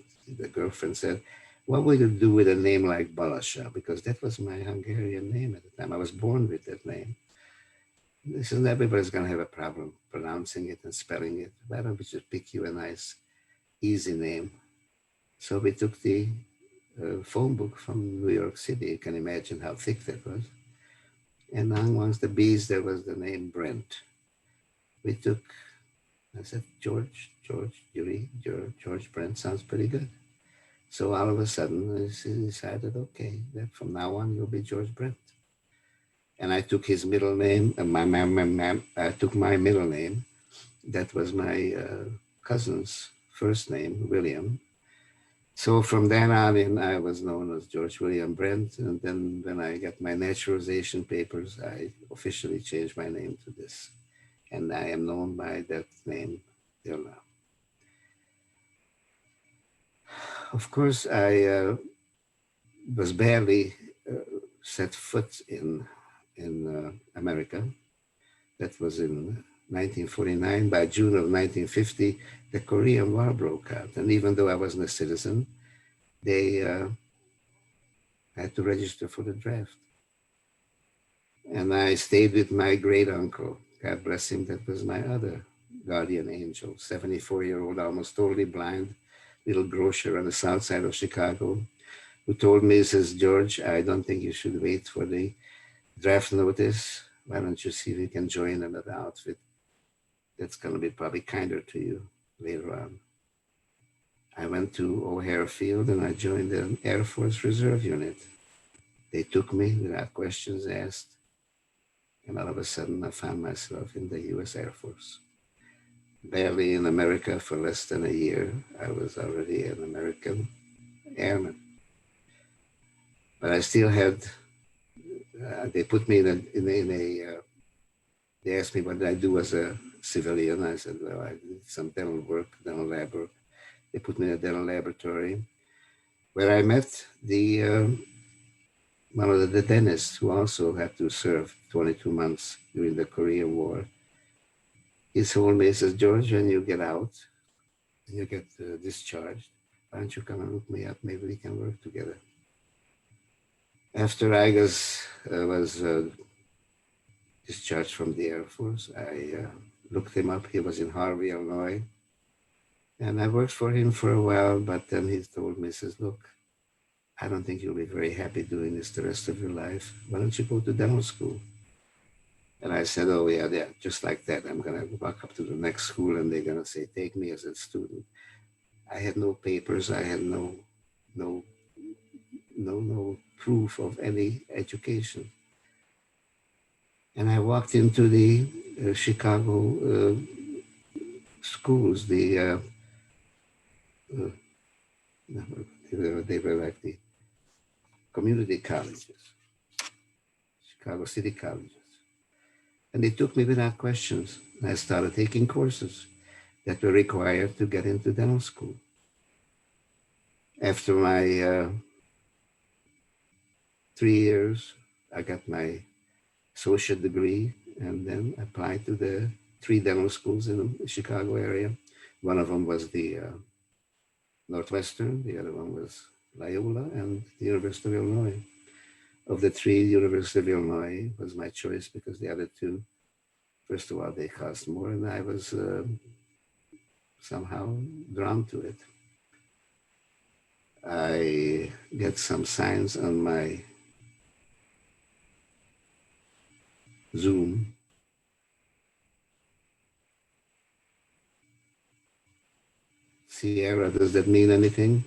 girlfriend said, "What would you do with a name like Balasha?" Because that was my Hungarian name at the time. I was born with that name. He said, "Everybody's going to have a problem pronouncing it and spelling it. Why don't we just pick you a nice, easy name?" So we took the phone book from New York City. You can imagine how thick that was. And amongst the B's, there was the name Brent. I said, George Brent sounds pretty good. So all of a sudden, I decided, okay, that from now on, you'll be George Brent. And I took his middle name, I took my middle name. That was my cousin's first name, William. So from then on in, I was known as George William Brent. And then when I got my naturalization papers, I officially changed my name to this. And I am known by that name till now. Of course, I was barely set foot in America. That was in 1949. By June of 1950, the Korean War broke out. And even though I wasn't a citizen, they had to register for the draft. And I stayed with my great uncle. God bless him. That was my other guardian angel, 74-year-old, almost totally blind, little grocer on the south side of Chicago, who told me, he says, "George, I don't think you should wait for the draft notice. Why don't you see if you can join another outfit that's going to be probably kinder to you later on?" I went to O'Hare Field and I joined the Air Force Reserve Unit. They took me without questions asked. And all of a sudden, I found myself in the U.S. Air Force. Barely in America for less than a year, I was already an American airman. But I still had, they put me they asked me what did I do as a civilian. I said, well, I did some dental work, dental lab work. They put me in a dental laboratory where I met one of the dentists who also had to serve 22 months during the Korean War. He told me, he says, "George, when you get out, you get discharged, why don't you come and look me up? Maybe we can work together." After I was discharged from the Air Force, I looked him up. He was in Harvey, Illinois. And I worked for him for a while, but then he told me, he says, "Look, I don't think you'll be very happy doing this the rest of your life. Why don't you go to dental school?" And I said, "Oh yeah, just like that. I'm gonna walk up to the next school and they're gonna say, take me as a student." I had no papers. I had no proof of any education. And I walked into the Chicago schools. They were like the community colleges, Chicago City colleges. And they took me without questions. And I started taking courses that were required to get into dental school. After my 3 years, I got my associate degree and then applied to the 3 dental schools in the Chicago area. One of them was the Northwestern, the other one was Loyola, and the University of Illinois. Of the 3, University of Illinois was my choice because the other 2, first of all, they cost more, and I was somehow drawn to it. I get some signs on my Zoom. Sierra, does that mean anything?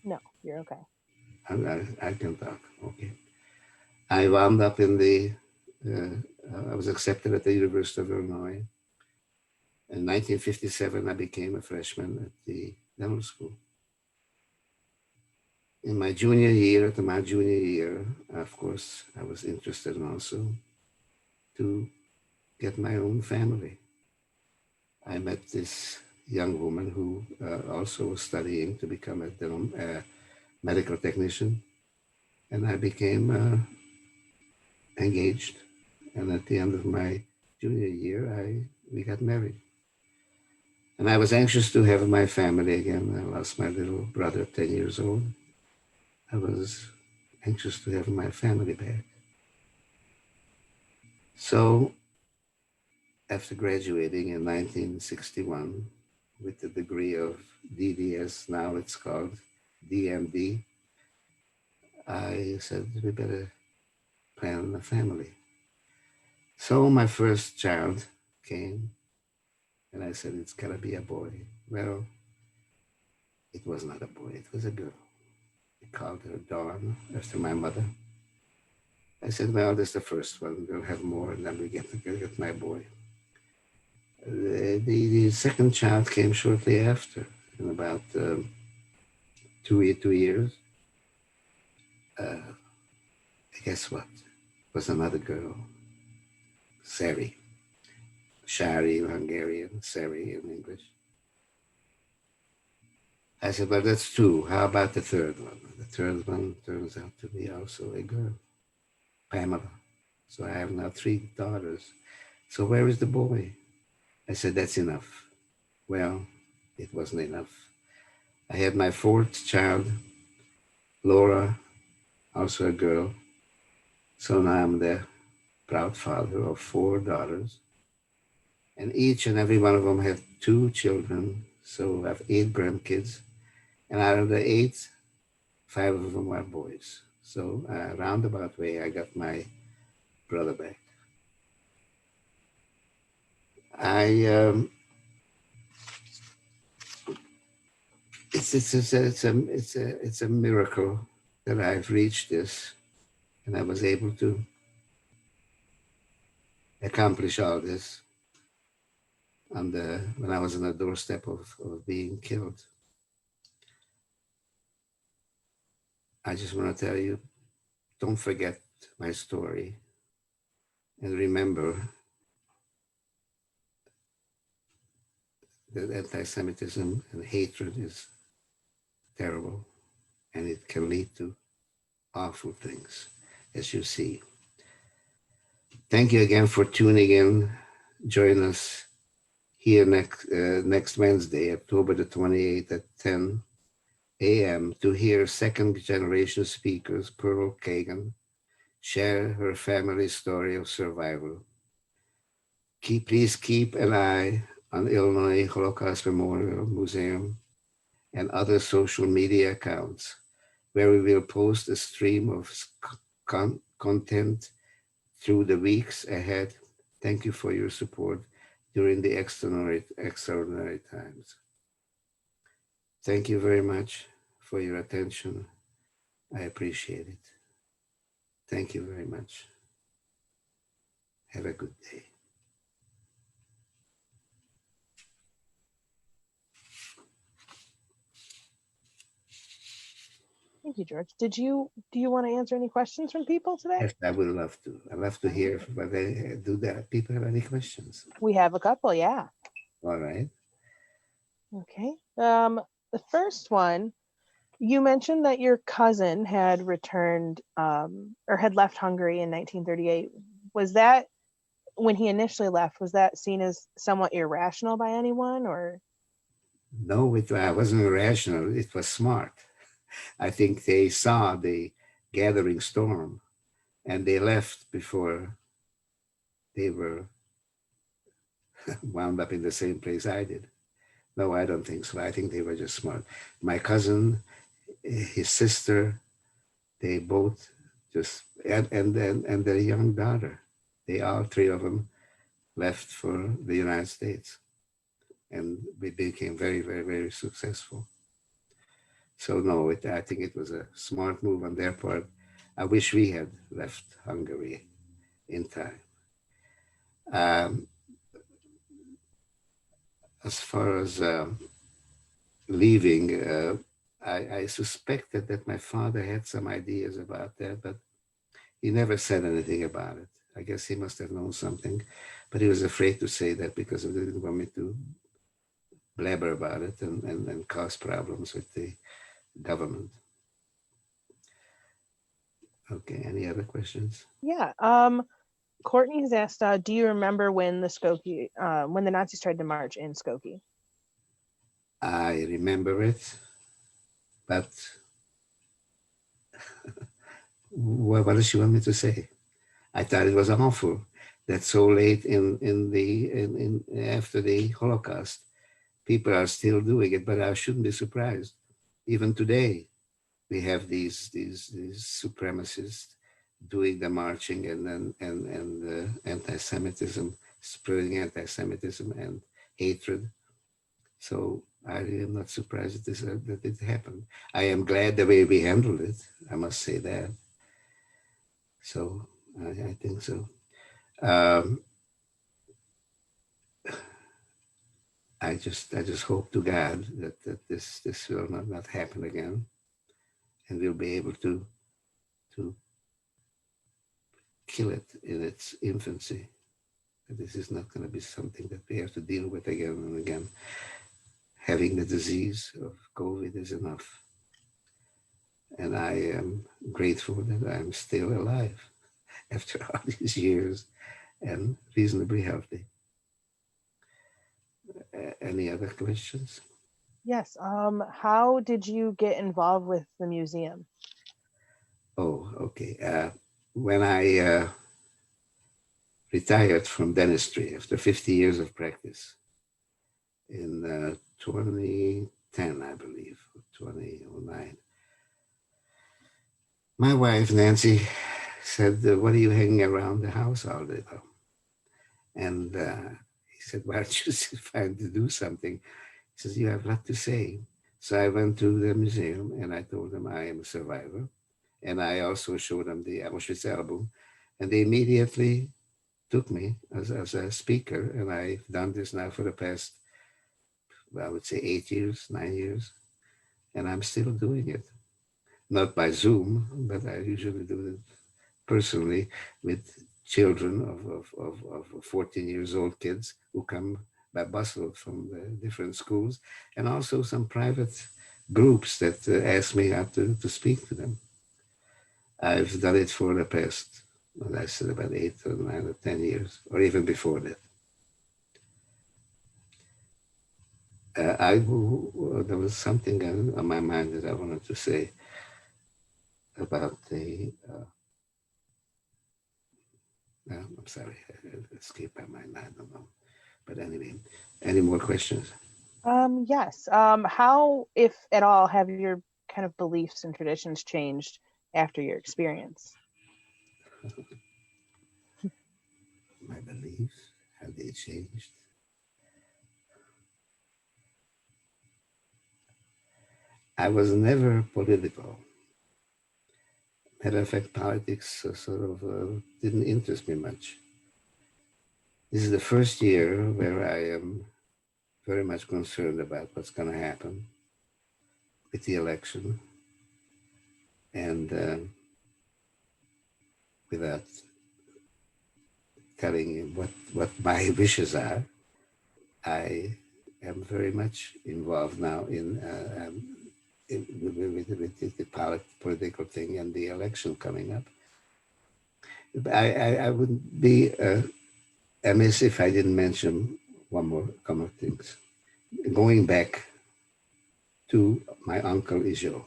No, you're okay. I can talk. Okay. I wound up in I was accepted at the University of Illinois. In 1957, I became a freshman at the dental school. In my junior year, of course, I was interested also to get my own family. I met this young woman who also was studying to become a medical technician, and I became engaged. And at the end of my junior year, we got married. And I was anxious to have my family again. I lost my little brother, 10 years old. I was anxious to have my family back. So after graduating in 1961 with the degree of DDS, now it's called DMD, I said we better plan a family. So my first child came, and I said it's gotta be a boy. Well, it was not a boy, it was a girl. We called her Dawn after my mother. I said, well, this is the first one. We'll have more, and then we get my boy. The second child came shortly after, in about 2 years. Guess what? It was another girl, Sari. Shari in Hungarian, Sari in English. I said, well, that's 2. How about the third one? The third one turns out to be also a girl, Pamela. So I have now 3 daughters. So where is the boy? I said, that's enough. Well, it wasn't enough. I had my 4th child, Laura, also a girl. So now I'm the proud father of 4 daughters. And each and every one of them have 2 children. So I have 8 grandkids. And out of the 8, 5 of them are boys. So roundabout way, I got my brother back. It's a miracle that I've reached this, and I was able to accomplish all this when I was on the doorstep of being killed. I just want to tell you, don't forget my story, and remember that anti-Semitism and hatred is terrible, and it can lead to awful things, as you see. Thank you again for tuning in. Join us here next Wednesday, October the 28th at 10 a.m. to hear second generation speakers Pearl Kagan share her family story of survival. Please keep an eye on Illinois Holocaust Memorial Museum and other social media accounts where we will post a stream of content through the weeks ahead. Thank you for your support during the extraordinary times. Thank you very much for your attention. I appreciate it. Thank you very much. Have a good day. Thank you, George. Do you want to answer any questions from people today? Yes, I would love to. I'd love to hear whether they do that. People have any questions? We have a couple, yeah. All right. Okay. The first one, you mentioned that your cousin had returned or had left Hungary in 1938. Was that when he initially left? Was that seen as somewhat irrational by anyone, or? No, it wasn't irrational. It was smart. I think they saw the gathering storm and they left before they were wound up in the same place I did. No, I don't think so. I think they were just smart. My cousin, his sister, they both just and their young daughter, they all three of them left for the United States, and we became very, very, very successful. So no, I think it was a smart move on their part. I wish we had left Hungary in time. Um, as far as leaving, I suspected that my father had some ideas about that, but he never said anything about it. I guess he must have known something, but he was afraid to say that because he didn't want me to blabber about it and cause problems with the government. Okay, any other questions? Yeah. Courtney has asked, do you remember when when the Nazis tried to march in Skokie? I remember it, but what does she want me to say? I thought it was awful that so late in after the Holocaust, people are still doing it, but I shouldn't be surprised. Even today, we have these supremacists doing the marching and anti-Semitism, spreading anti-Semitism and hatred. So I am not surprised that it happened. I am glad the way we handled it. I must say that. So I think so. Um, I just hope to God that this will not happen again, and we'll be able to kill it in its infancy. This is not going to be something that we have to deal with again and again. Having the disease of COVID is enough. And I am grateful that I'm still alive after all these years and reasonably healthy. Any other questions? Yes. How did you get involved with the museum? Oh, okay. When I retired from dentistry after 50 years of practice in 2010, I believe, 2009, my wife, Nancy, said, what are you hanging around the house all day long? And he said, why don't you find to do something? He says, you have a lot to say. So I went to the museum and I told them I am a survivor. And I also showed them the Auschwitz album. And they immediately took me as a speaker. And I've done this now for the past, well, I would say 8 years, 9 years. And I'm still doing it. Not by Zoom, but I usually do it personally with children of 14 years old kids who come by busload from the different schools, and also some private groups that ask me how to speak to them. I've done it for the past, well, I said about 8 or 9 or 10 years, or even before that. There was something on my mind that I wanted to say about the I'm sorry, it escaped my mind. I don't know. But anyway, any more questions? Yes. How, if at all, have your kind of beliefs and traditions changed after your experience? My beliefs, have they changed? I was never political. Matter of fact, politics sort of didn't interest me much. This is the first year where I am very much concerned about what's going to happen with the election. And without telling you what my wishes are, I am very much involved now with the political thing and the election coming up. I wouldn't be amiss if I didn't mention couple more things. Going back to my uncle Ijo.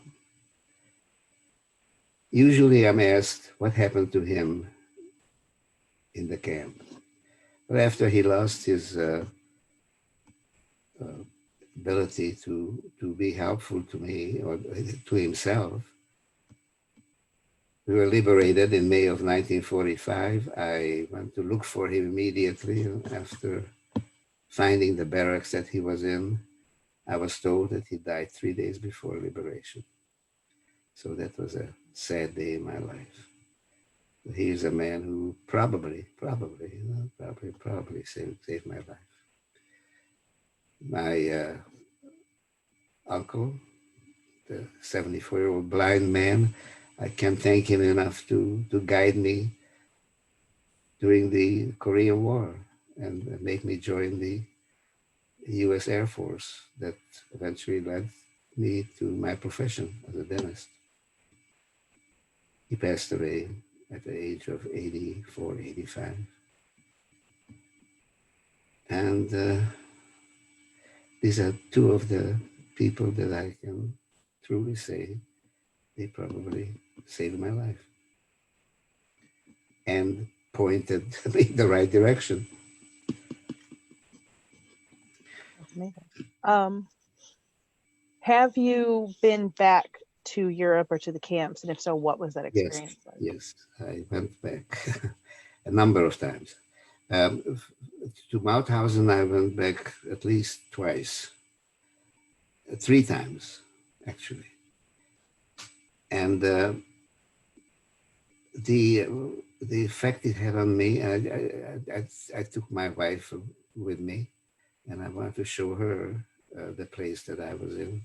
Usually I'm asked what happened to him in the camp. But after he lost his ability to be helpful to me or to himself, we were liberated in May of 1945. I went to look for him immediately. After finding the barracks that he was in, I was told that he died 3 days before liberation. So that was a sad day in my life. He is a man who probably saved my life. My uncle, the 74-year-old blind man, I can't thank him enough to guide me during the Korean War and make me join the U.S. Air Force that eventually led me to my profession as a dentist. He passed away at the age of 84, 85. And these are two of the people that I can truly say they probably saved my life and pointed me in the right direction. That's amazing. Have you been back to Europe or to the camps? And if so, what was that experience like? Yes, I went back a number of times. To Mauthausen, I went back at least twice, 3 times, actually. And the effect it had on me, I took my wife with me, and I wanted to show her the place that I was in.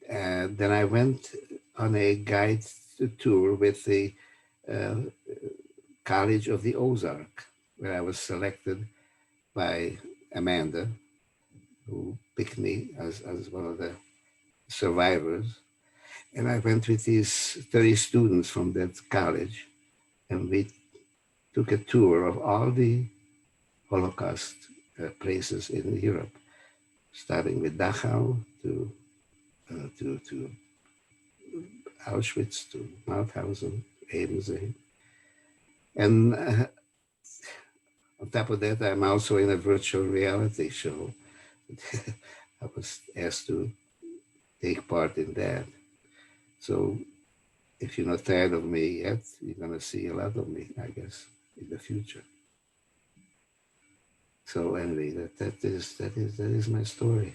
And then I went on a guide tour with the College of the Ozark, where I was selected by Amanda, who picked me as one of the survivors. And I went with these 30 students from that college, and we took a tour of all the Holocaust places in Europe, starting with Dachau to Auschwitz, to Mauthausen, Ebensee. And on top of that, I'm also in a virtual reality show. I was asked to take part in that. So if you're not tired of me yet, you're going to see a lot of me, I guess, in the future. So anyway, that is my story.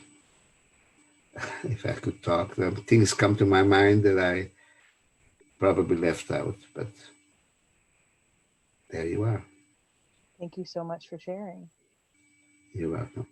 If I could talk, things come to my mind that I probably left out, but there you are. Thank you so much for sharing. You're welcome.